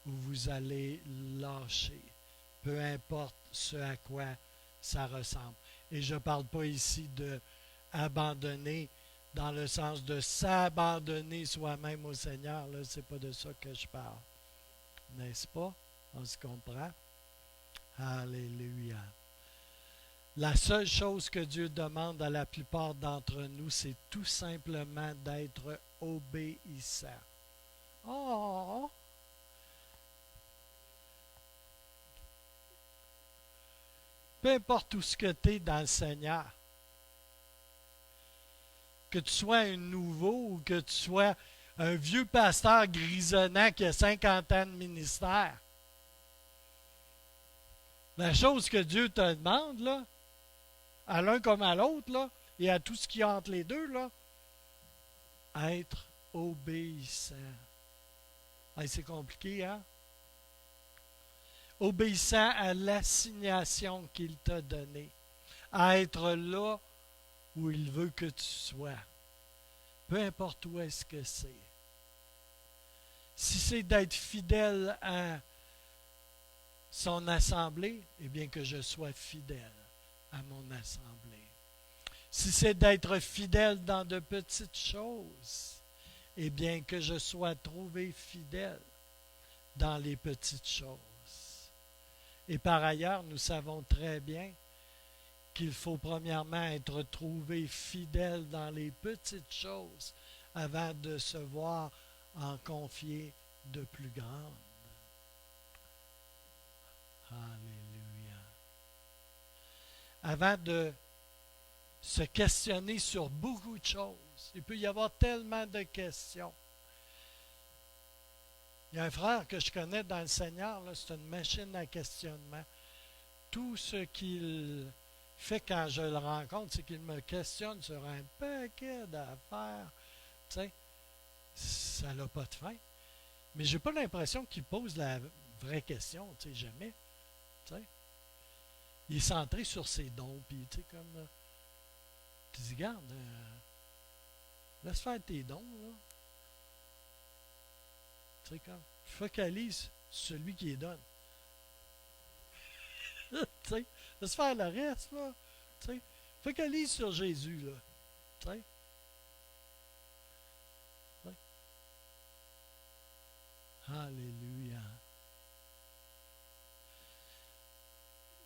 où vous allez lâcher, peu importe ce à quoi ça ressemble. Et je ne parle pas ici de abandonner dans le sens de s'abandonner soi-même au Seigneur. Là, c'est pas de ça que je parle. N'est-ce pas? On se comprend? Alléluia. La seule chose que Dieu demande à la plupart d'entre nous, c'est tout simplement d'être obéissant. Oh! Peu importe où ce que tu es dans le Seigneur, que tu sois un nouveau ou que tu sois un vieux pasteur grisonnant qui a 50 ans de ministère, la chose que Dieu te demande, là, à l'un comme à l'autre, là, et à tout ce qui est entre les deux, là, être obéissant. Hey, c'est compliqué, hein? Obéissant à l'assignation qu'il t'a donnée, à être là où il veut que tu sois, peu importe où est-ce que c'est. Si c'est d'être fidèle à son assemblée, eh bien que je sois fidèle à mon assemblée. Si c'est d'être fidèle dans de petites choses, eh bien que je sois trouvé fidèle dans les petites choses. Et par ailleurs, nous savons très bien qu'il faut premièrement être trouvé fidèle dans les petites choses avant de se voir en confier de plus grandes. Alléluia. Avant de se questionner sur beaucoup de choses, il peut y avoir tellement de questions. Il y a un frère que je connais dans le Seigneur, là, c'est une machine à questionnement. Tout ce qu'il fait quand je le rencontre, c'est qu'il me questionne sur un paquet d'affaires. Tu sais, ça n'a pas de fin. Mais j'ai pas l'impression qu'il pose la vraie question, tu sais, jamais. Tu sais. Il est centré sur ses dons, puis tu sais, comme... tu dis, regarde, laisse faire tes dons, là. Tu sais, comme, focalise sur celui qui les donne. Tu sais, laisse faire le reste, là. Tu sais, focalise sur Jésus, là. Tu sais. Ouais. Alléluia.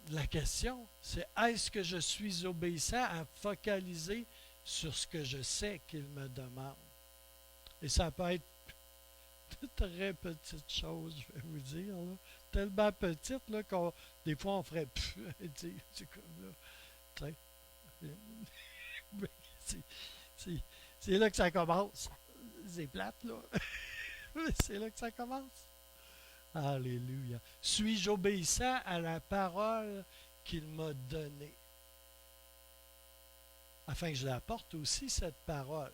La question, c'est est-ce que je suis obéissant à focaliser sur ce que je sais qu'il me demande? Et ça peut être de très petites choses, je vais vous dire, là. Tellement petites là, qu'on des fois on ferait c'est comme là. C'est là que ça commence. C'est plate, là. C'est là que ça commence. Alléluia. Suis-je obéissant à la parole qu'il m'a donnée? Afin que je apporte aussi cette parole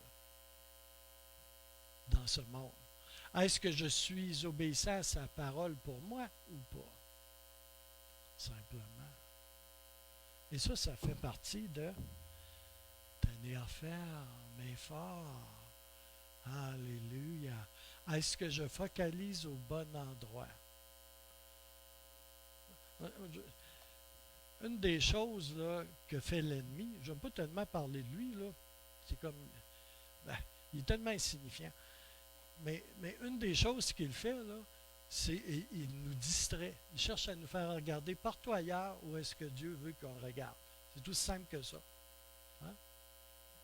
dans ce monde. Est-ce que je suis obéissant à sa parole pour moi ou pas? Simplement. Et ça fait partie de tenir ferme, mais fort. Alléluia. Est-ce que je focalise au bon endroit? Une des choses là, que fait l'ennemi, je n'aime pas tellement parler de lui, là. C'est comme... il est tellement insignifiant. Mais une des choses qu'il fait, là, c'est il nous distrait. Il cherche à nous faire regarder partout ailleurs où est-ce que Dieu veut qu'on regarde. C'est aussi simple que ça. Hein?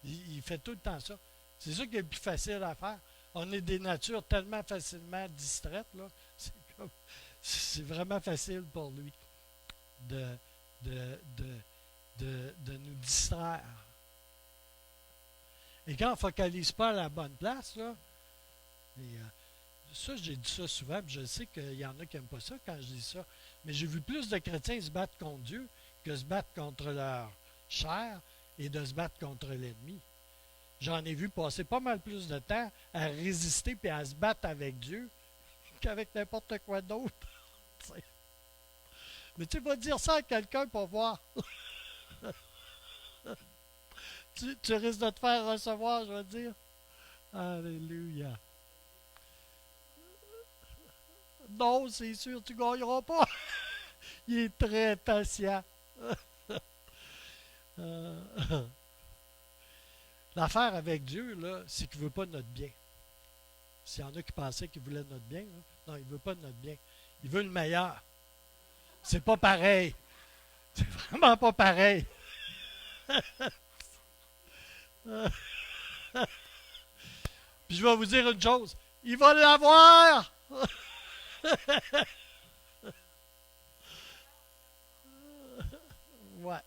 Il fait tout le temps ça. C'est ça qui est le plus facile à faire. On est des natures tellement facilement distraites, là. C'est vraiment facile pour lui de nous distraire. Et quand on ne focalise pas à la bonne place, là, ça, j'ai dit ça souvent, puis je sais qu'il y en a qui n'aiment pas ça quand je dis ça, mais j'ai vu plus de chrétiens se battre contre Dieu que se battre contre leur chair et de se battre contre l'ennemi. J'en ai vu passer pas mal plus de temps à résister et à se battre avec Dieu qu'avec n'importe quoi d'autre. Mais tu vas dire ça à quelqu'un pour voir. tu risques de te faire recevoir, je veux dire. Alléluia. Non, c'est sûr, tu ne gagneras pas. Il est très patient. Euh, L'affaire avec Dieu, là, c'est qu'il ne veut pas de notre bien. S'il y en a qui pensaient qu'il voulait de notre bien, là, non, il ne veut pas de notre bien. Il veut le meilleur. C'est pas pareil. C'est vraiment pas pareil. Puis je vais vous dire une chose. Il va l'avoir! Ouais.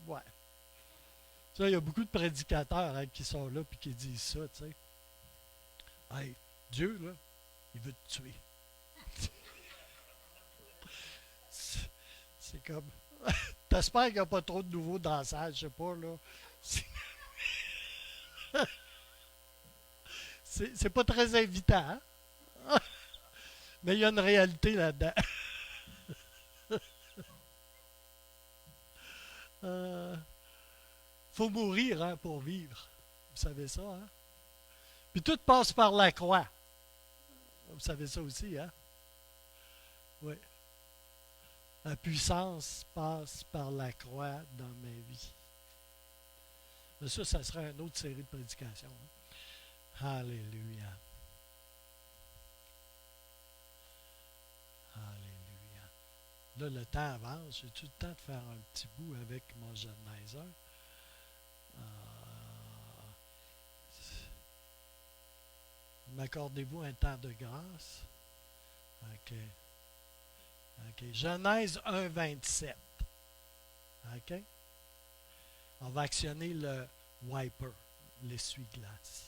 Ouais. Ça, il y a beaucoup de prédicateurs hein, qui sont là et qui disent ça, tu sais. Hey, Dieu, là, il veut te tuer. C'est comme. T'espères qu'il n'y a pas trop de nouveaux dans la salle, je sais pas, là. C'est pas très invitant, hein? Mais il y a une réalité là-dedans. Faut mourir hein, pour vivre. Vous savez ça, hein? Puis tout passe par la croix. Vous savez ça aussi, hein? Oui. La puissance passe par la croix dans ma vie. Mais ça serait une autre série de prédications. Hein? Alléluia. Alléluia. Là, le temps avance. J'ai-tu le temps de faire un petit bout avec mon Genèse? M'accordez-vous un temps de grâce? OK. OK. Genèse 1, 27. OK? On va actionner le wiper, l'essuie-glace.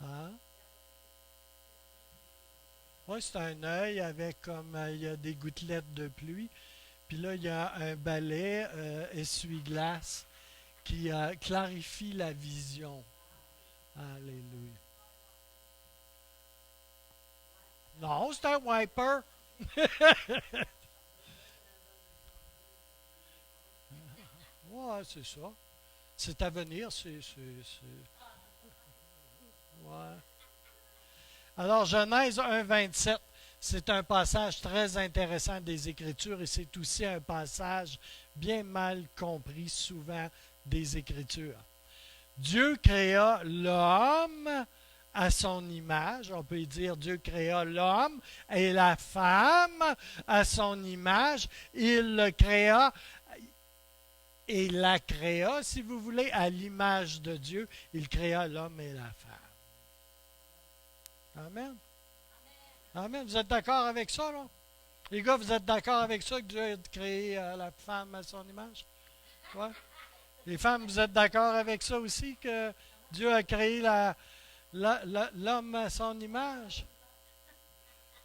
Hein? Oui, c'est un œil avec comme il y a des gouttelettes de pluie. Puis là, il y a un balai essuie-glace qui clarifie la vision. Alléluia. Non, c'est un wiper. Ouais, c'est ça. C'est à venir, ouais. Alors, Genèse 1, 27, c'est un passage très intéressant des Écritures et c'est aussi un passage bien mal compris souvent des Écritures. Dieu créa l'homme à son image. On peut dire Dieu créa l'homme et la femme à son image. Il le créa et la créa, si vous voulez, à l'image de Dieu. Il créa l'homme et la femme. Amen. Amen. Vous êtes d'accord avec ça, là? Les gars, vous êtes d'accord avec ça que Dieu a créé la femme à son image? Ouais. Les femmes, vous êtes d'accord avec ça aussi que Dieu a créé l'homme à son image?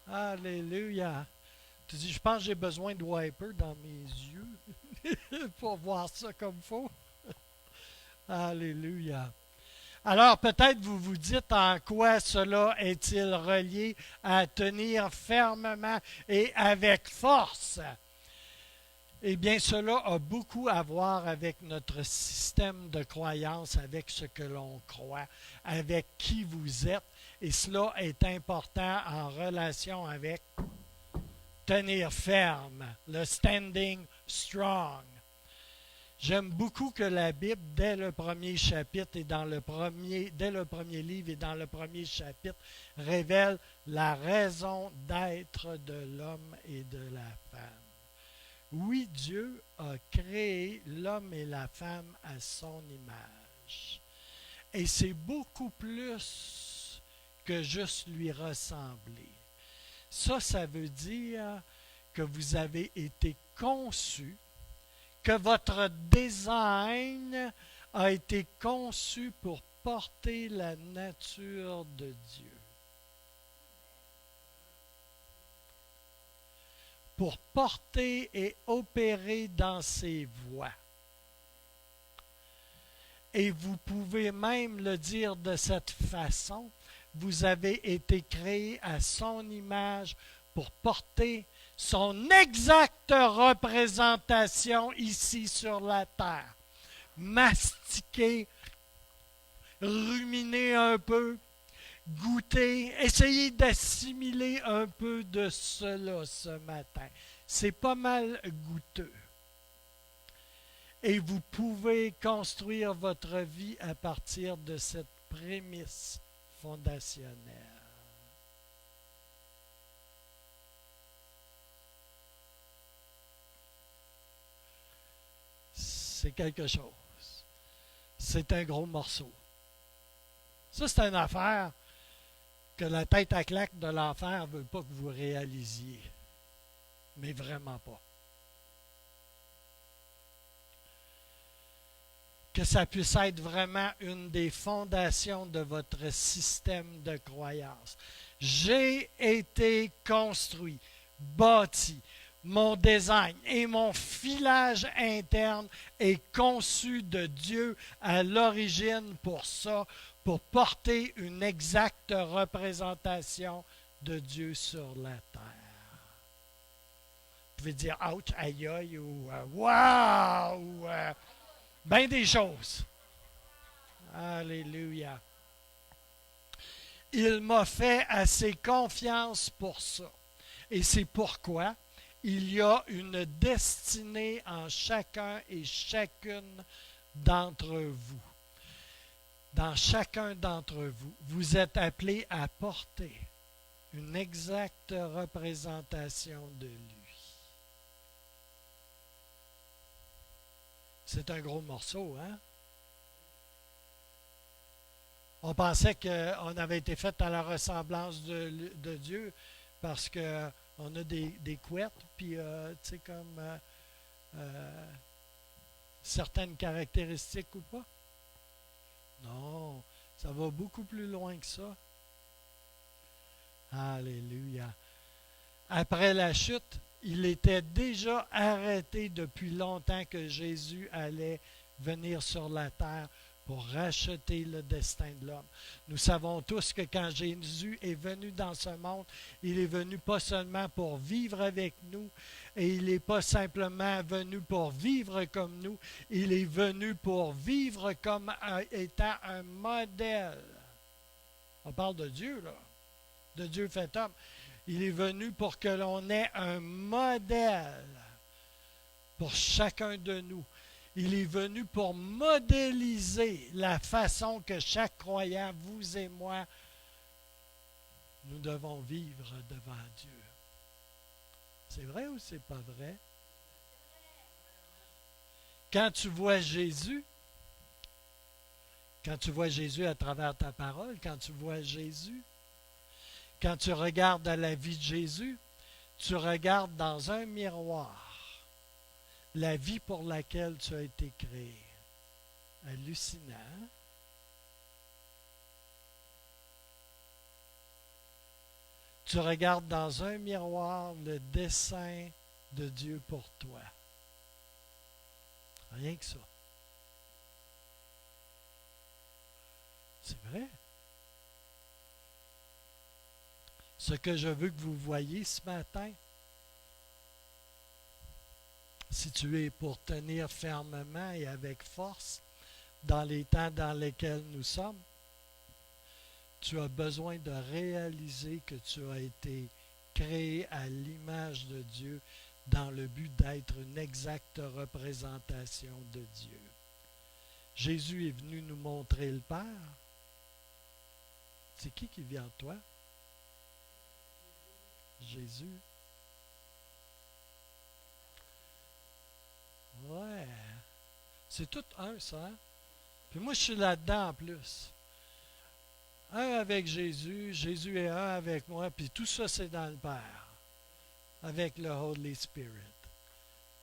Alléluia. Tu dis, je pense que j'ai besoin de wiper dans mes yeux pour voir ça comme il faut. Alléluia. Alors peut-être vous vous dites en quoi cela est-il relié à tenir fermement et avec force. Eh bien, cela a beaucoup à voir avec notre système de croyance, avec ce que l'on croit, avec qui vous êtes. Et cela est important en relation avec tenir ferme, le standing strong. J'aime beaucoup que la Bible, dès le premier chapitre et dès le premier livre et dans le premier chapitre, révèle la raison d'être de l'homme et de la femme. Oui, Dieu a créé l'homme et la femme à son image. Et c'est beaucoup plus que juste lui ressembler. Ça veut dire que vous avez été conçus, que votre design a été conçu pour porter la nature de Dieu. Pour porter et opérer dans ses voies. Et vous pouvez même le dire de cette façon, vous avez été créé à son image pour porter son exacte représentation ici sur la terre. Mastiquer, ruminer un peu, goûter, essayer d'assimiler un peu de cela ce matin. c'est pas mal goûteux. Et vous pouvez construire votre vie à partir de cette prémisse fondationnelle. C'est quelque chose. C'est un gros morceau. Ça, c'est une affaire que la tête à claque de l'enfer ne veut pas que vous réalisiez. Mais vraiment pas. Que ça puisse être vraiment une des fondations de votre système de croyance. J'ai été construit, bâti, mon design et mon filage interne est conçu de Dieu à l'origine pour ça, pour porter une exacte représentation de Dieu sur la terre. Vous pouvez dire « ouch, aïe aïe » ou « wow » ou bien des choses. Alléluia. Il m'a fait assez confiance pour ça. Et c'est pourquoi il y a une destinée en chacun et chacune d'entre vous. Dans chacun d'entre vous, vous êtes appelés à porter une exacte représentation de lui. C'est un gros morceau, hein? On pensait qu'on avait été fait à la ressemblance de Dieu parce qu'on a des couettes, puis, tu sais, comme certaines caractéristiques ou pas. Non, ça va beaucoup plus loin que ça. Alléluia. Après la chute, il était déjà arrêté depuis longtemps que Jésus allait venir sur la terre pour racheter le destin de l'homme. Nous savons tous que quand Jésus est venu dans ce monde, il est venu pas seulement pour vivre avec nous, et il n'est pas simplement venu pour vivre comme nous, il est venu pour vivre comme étant un modèle. On parle de Dieu, là, de Dieu fait homme. Il est venu pour que l'on ait un modèle pour chacun de nous. Il est venu pour modéliser la façon que chaque croyant, vous et moi, nous devons vivre devant Dieu. C'est vrai ou c'est pas vrai? Quand tu vois Jésus à travers ta parole, quand tu vois Jésus, quand tu regardes à la vie de Jésus, tu regardes dans un miroir la vie pour laquelle tu as été créé. Hallucinant. Tu regardes dans un miroir le dessein de Dieu pour toi. Rien que ça. C'est vrai. Ce que je veux que vous voyez ce matin, si tu es pour tenir fermement et avec force dans les temps dans lesquels nous sommes, tu as besoin de réaliser que tu as été créé à l'image de Dieu dans le but d'être une exacte représentation de Dieu. Jésus est venu nous montrer le Père. C'est qui vient de toi? Jésus. Ouais. C'est tout un, ça. Hein? Puis moi, je suis là-dedans en plus. Un avec Jésus, Jésus est un avec moi, puis tout ça, c'est dans le Père. Avec le Holy Spirit.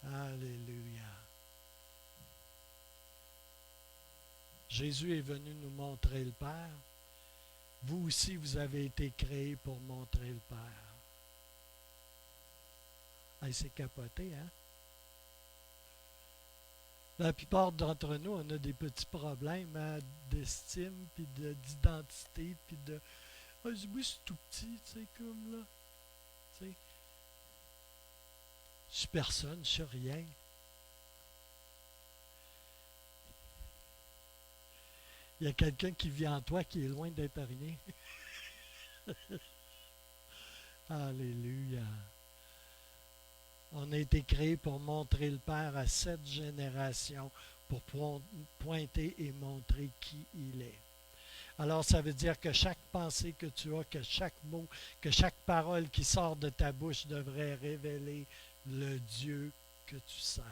Alléluia. Jésus est venu nous montrer le Père. Vous aussi, vous avez été créés pour montrer le Père. Hey, c'est capoté, hein? La plupart d'entre nous, on a des petits problèmes hein, d'estime, puis d'identité, puis de... Ah, moi, je suis tout petit, tu sais, comme là. Tu sais. Je suis personne, je suis rien. Il y a quelqu'un qui vit en toi qui est loin d'être rien. Alléluia. On a été créé pour montrer le Père à cette génération, pour pointer et montrer qui il est. Alors, ça veut dire que chaque pensée que tu as, que chaque mot, que chaque parole qui sort de ta bouche devrait révéler le Dieu que tu sers.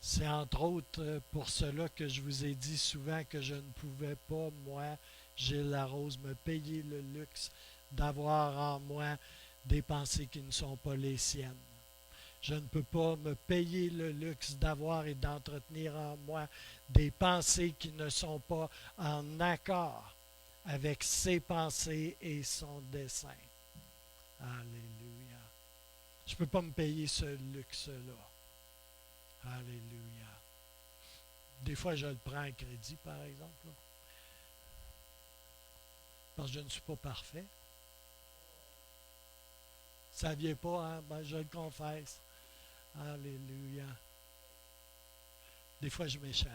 C'est entre autres pour cela que je vous ai dit souvent que je ne pouvais pas, moi, Gilles Larose, me payer le luxe d'avoir en moi des pensées qui ne sont pas les siennes. Je ne peux pas me payer le luxe d'avoir et d'entretenir en moi des pensées qui ne sont pas en accord avec ses pensées et son dessein. Alléluia. Je ne peux pas me payer ce luxe-là. Alléluia. Des fois, je le prends en crédit, par exemple, là, parce que je ne suis pas parfait. Ça ne vient pas, hein? Ben, je le confesse. Alléluia. Des fois, je m'échappe.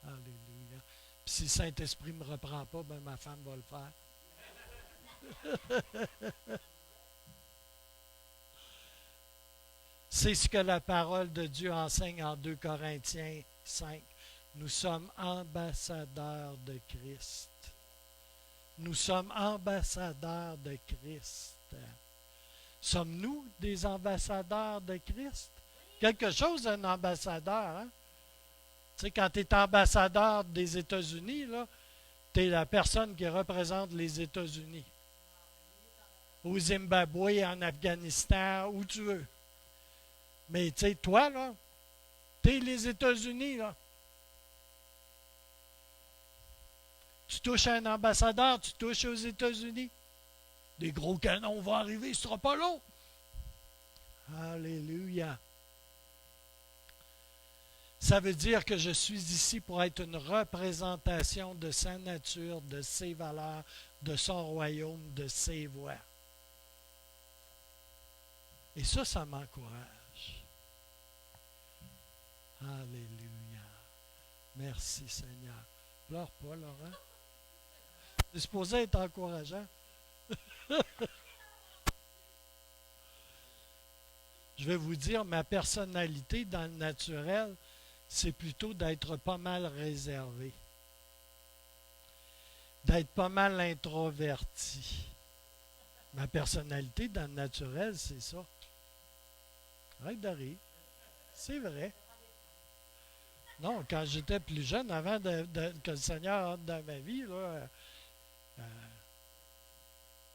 Alléluia. Puis si le Saint-Esprit ne me reprend pas, ben ma femme va le faire. C'est ce que la parole de Dieu enseigne en 2 Corinthiens 5. Nous sommes ambassadeurs de Christ. Nous sommes ambassadeurs de Christ. Sommes-nous des ambassadeurs de Christ? Quelque chose d'un ambassadeur, hein? Tu sais, quand tu es ambassadeur des États-Unis, tu es la personne qui représente les États-Unis. Au Zimbabwe, en Afghanistan, où tu veux. Mais tu sais, toi, là, tu es les États-Unis, là. Tu touches à un ambassadeur, tu touches aux États-Unis. Des gros canons vont arriver, ce ne sera pas long. Alléluia. Ça veut dire que je suis ici pour être une représentation de sa nature, de ses valeurs, de son royaume, de ses voies. Et ça m'encourage. Alléluia. Merci Seigneur. Pleure pas, Laurent. C'est supposé être encourageant. Je vais vous dire, ma personnalité dans le naturel, c'est plutôt d'être pas mal réservé, d'être pas mal introverti. Ma personnalité dans le naturel, c'est ça. Arrête de rire. C'est vrai. Non, quand j'étais plus jeune, avant que le Seigneur entre dans ma vie, là,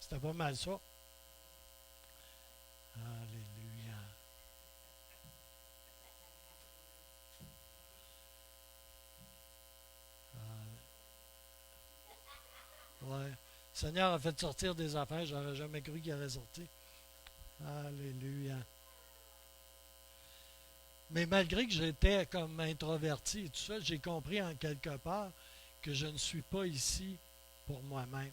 c'était pas mal ça. Alléluia. Ouais. Le Seigneur a fait sortir des affaires, j'aurais jamais cru qu'il aurait sorti. Alléluia. Mais malgré que j'étais comme introverti et tout ça, j'ai compris en quelque part que je ne suis pas ici pour moi-même.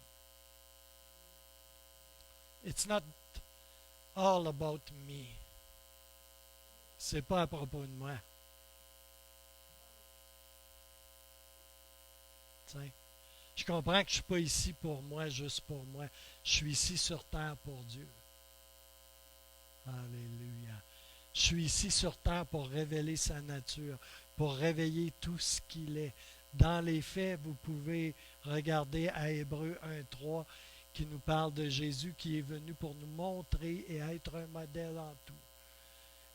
It's not all about me. C'est pas à propos de moi. T'sais, je comprends que je ne suis pas ici pour moi, juste pour moi. Je suis ici sur terre pour Dieu. Alléluia. Je suis ici sur terre pour révéler sa nature, pour réveiller tout ce qu'il est. Dans les faits, vous pouvez regarder à Hébreux 1.3 qui nous parle de Jésus qui est venu pour nous montrer et être un modèle en tout.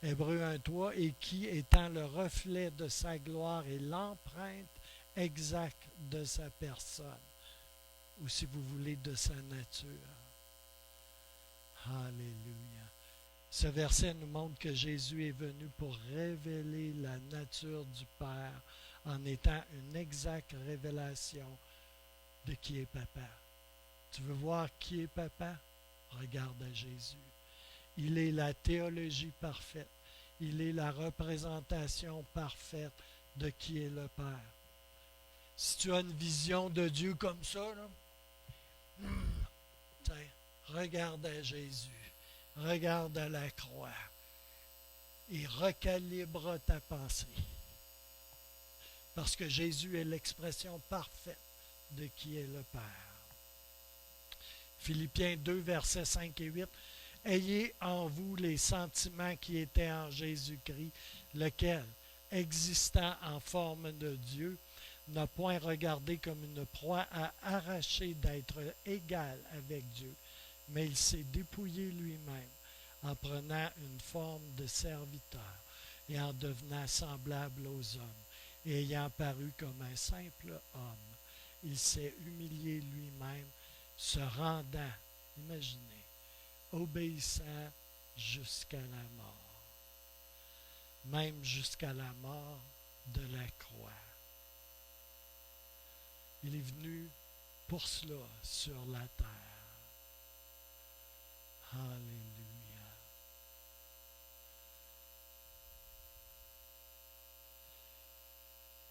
Hébreux 1.3, et qui, étant le reflet de sa gloire et l'empreinte exacte de sa personne, ou si vous voulez, de sa nature. Alléluia. Ce verset nous montre que Jésus est venu pour révéler la nature du Père en étant une exacte révélation de qui est Papa. Tu veux voir qui est Papa? Regarde à Jésus. Il est la théologie parfaite. Il est la représentation parfaite de qui est le Père. Si tu as une vision de Dieu comme ça, là, regarde à Jésus. Regarde à la croix et recalibre ta pensée. Parce que Jésus est l'expression parfaite de qui est le Père. Philippiens 2, versets 5 et 8. Ayez en vous les sentiments qui étaient en Jésus-Christ, lequel, existant en forme de Dieu, n'a point regardé comme une proie à arracher d'être égal avec Dieu, mais il s'est dépouillé lui-même en prenant une forme de serviteur et en devenant semblable aux hommes, et ayant paru comme un simple homme. Il s'est humilié lui-même, se rendant, imaginez, obéissant jusqu'à la mort, même jusqu'à la mort de la croix. Il est venu pour cela sur la terre. Alléluia.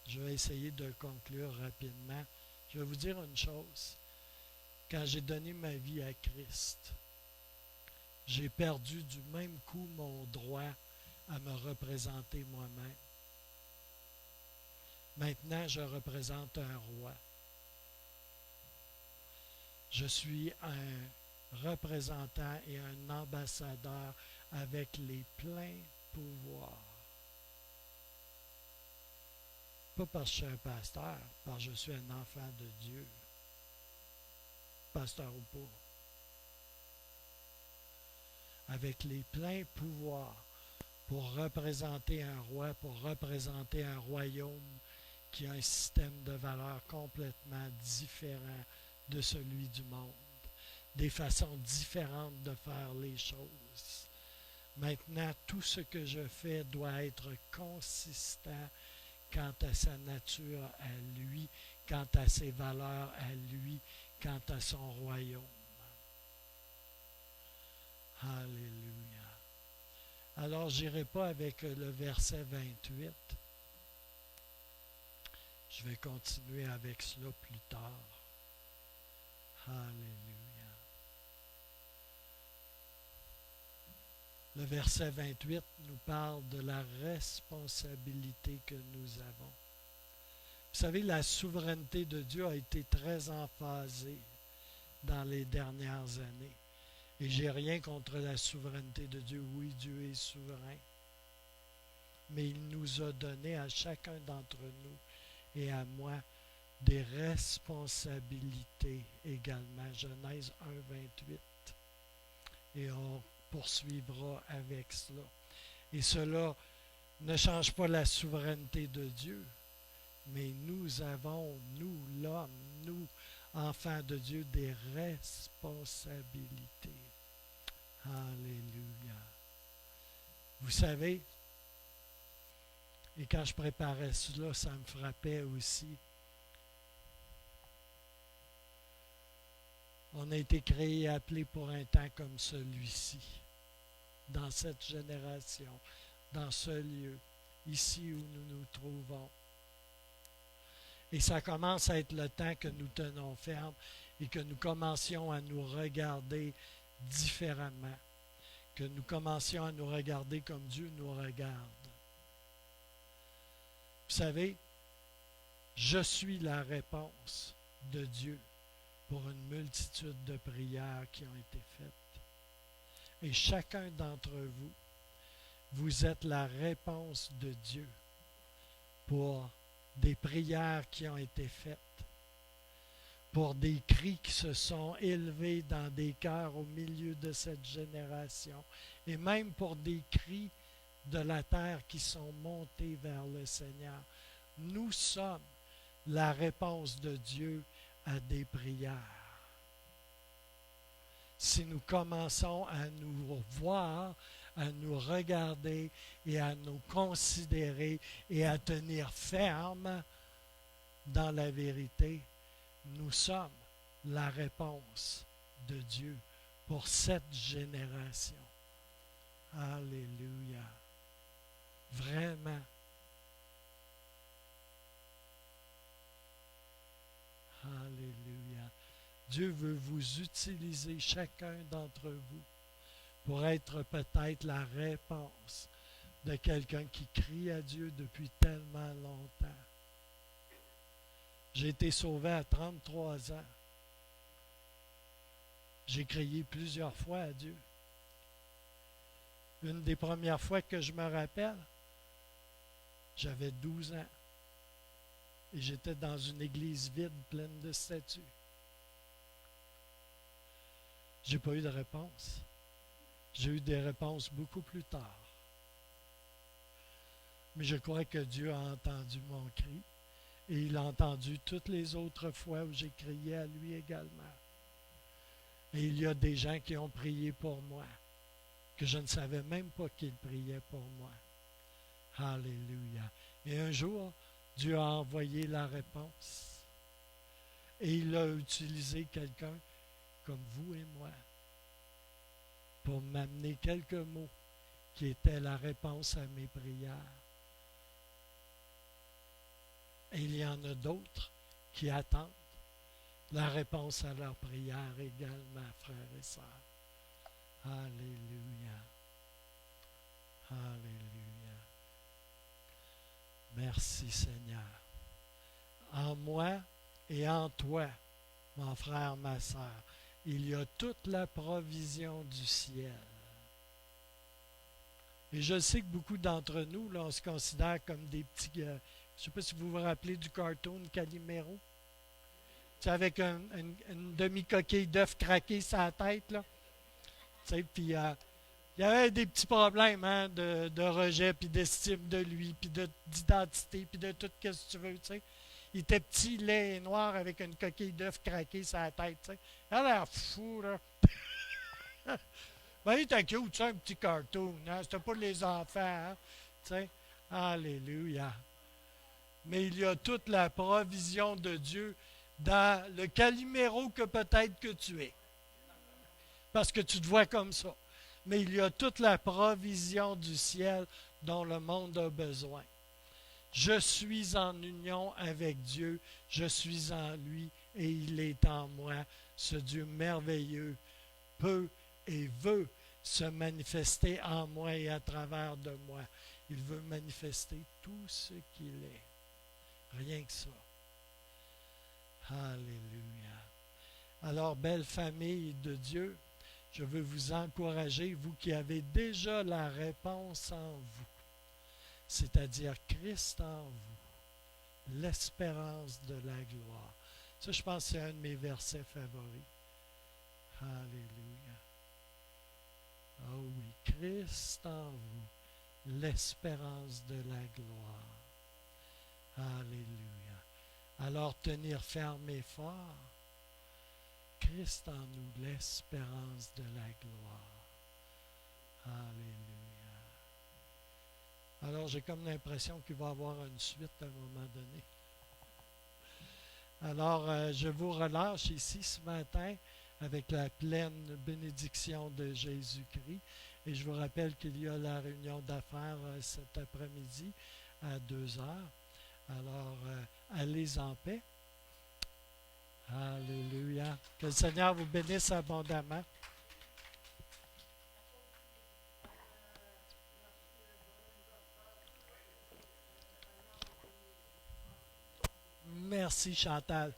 Je vais essayer de conclure rapidement. Je vais vous dire une chose. Quand j'ai donné ma vie à Christ, j'ai perdu du même coup mon droit à me représenter moi-même. Maintenant, je représente un roi. Je suis un représentant et un ambassadeur avec les pleins pouvoirs. Pas parce que je suis un pasteur, parce que je suis un enfant de Dieu. Pasteur ou pas. Avec les pleins pouvoirs pour représenter un roi, pour représenter un royaume qui a un système de valeurs complètement différent de celui du monde, des façons différentes de faire les choses. Maintenant, tout ce que je fais doit être consistant quant à sa nature à lui, quant à ses valeurs à lui, quant à son royaume. Alléluia. Alors, je n'irai pas avec le verset 28. Je vais continuer avec cela plus tard. Alléluia. Le verset 28 nous parle de la responsabilité que nous avons. Vous savez, la souveraineté de Dieu a été très emphasée dans les dernières années. Et j'ai rien contre la souveraineté de Dieu. Oui, Dieu est souverain. Mais il nous a donné à chacun d'entre nous et à moi des responsabilités également. Genèse 1, 28. Et on poursuivra avec cela. Et cela ne change pas la souveraineté de Dieu, mais nous avons, nous, l'homme, nous, enfants de Dieu, des responsabilités. Alléluia. Vous savez, et quand je préparais cela, ça me frappait aussi. On a été créé et appelé pour un temps comme celui-ci, dans cette génération, dans ce lieu, ici où nous nous trouvons. Et ça commence à être le temps que nous tenons ferme et que nous commencions à nous regarder différemment, que nous commencions à nous regarder comme Dieu nous regarde. Vous savez, je suis la réponse de Dieu pour une multitude de prières qui ont été faites. Et chacun d'entre vous, vous êtes la réponse de Dieu pour des prières qui ont été faites, pour des cris qui se sont élevés dans des cœurs au milieu de cette génération, et même pour des cris de la terre qui sont montés vers le Seigneur. Nous sommes la réponse de Dieu à des prières. Si nous commençons à nous voir, à nous regarder et à nous considérer et à tenir ferme dans la vérité, nous sommes la réponse de Dieu pour cette génération. Alléluia. Vraiment. Alléluia. Dieu veut vous utiliser, chacun d'entre vous, pour être peut-être la réponse de quelqu'un qui crie à Dieu depuis tellement longtemps. J'ai été sauvé à 33 ans. J'ai crié plusieurs fois à Dieu. Une des premières fois que je me rappelle, j'avais 12 ans. Et j'étais dans une église vide, pleine de statues. J'ai pas eu de réponse. J'ai eu des réponses beaucoup plus tard. Mais je crois que Dieu a entendu mon cri. Et il a entendu toutes les autres fois où j'ai crié à lui également. Et il y a des gens qui ont prié pour moi, que je ne savais même pas qu'ils priaient pour moi. Alléluia. Et un jour, Dieu a envoyé la réponse. Et il a utilisé quelqu'un comme vous et moi pour m'amener quelques mots qui étaient la réponse à mes prières. Et il y en a d'autres qui attendent la réponse à leurs prières également, frères et sœurs. Alléluia. Alléluia. Merci Seigneur. En moi et en toi, mon frère, ma sœur, il y a toute la provision du ciel. Et je sais que beaucoup d'entre nous, là, on se considère comme des petits... je ne sais pas si vous vous rappelez du cartoon Calimero. Tu sais, avec une demi-coquille d'œuf craqué sur la tête, là. Tu sais, puis il y avait des petits problèmes de rejet, puis d'estime de lui, puis d'identité, puis de tout ce que tu veux, tu sais. Il était petit, laid et noir avec une coquille d'œuf craquée sur la tête, tu sais. Il a l'air fou, là. Ben, il était cute, tu sais, un petit cartoon, hein? C'était pour les enfants, hein? Tu sais. Alléluia. Mais il y a toute la provision de Dieu dans le Calimero que peut-être que tu es. Parce que tu te vois comme ça. Mais il y a toute la provision du ciel dont le monde a besoin. Je suis en union avec Dieu, je suis en lui et il est en moi. Ce Dieu merveilleux peut et veut se manifester en moi et à travers de moi. Il veut manifester tout ce qu'il est. Rien que ça. Alléluia. Alors, belle famille de Dieu, je veux vous encourager, vous qui avez déjà la réponse en vous, c'est-à-dire Christ en vous, l'espérance de la gloire. Ça, je pense que c'est un de mes versets favoris. Alléluia. Oh oui, Christ en vous, l'espérance de la gloire. Alléluia. Alors tenir ferme et fort, Christ en nous, l'espérance de la gloire. Alléluia. Alors j'ai comme l'impression qu'il va y avoir une suite à un moment donné. Alors je vous relâche ici ce matin avec la pleine bénédiction de Jésus-Christ. Et je vous rappelle qu'il y a la réunion d'affaires cet après-midi à 2 heures. Alors, allez en paix. Alléluia. Que le Seigneur vous bénisse abondamment. Merci Chantal.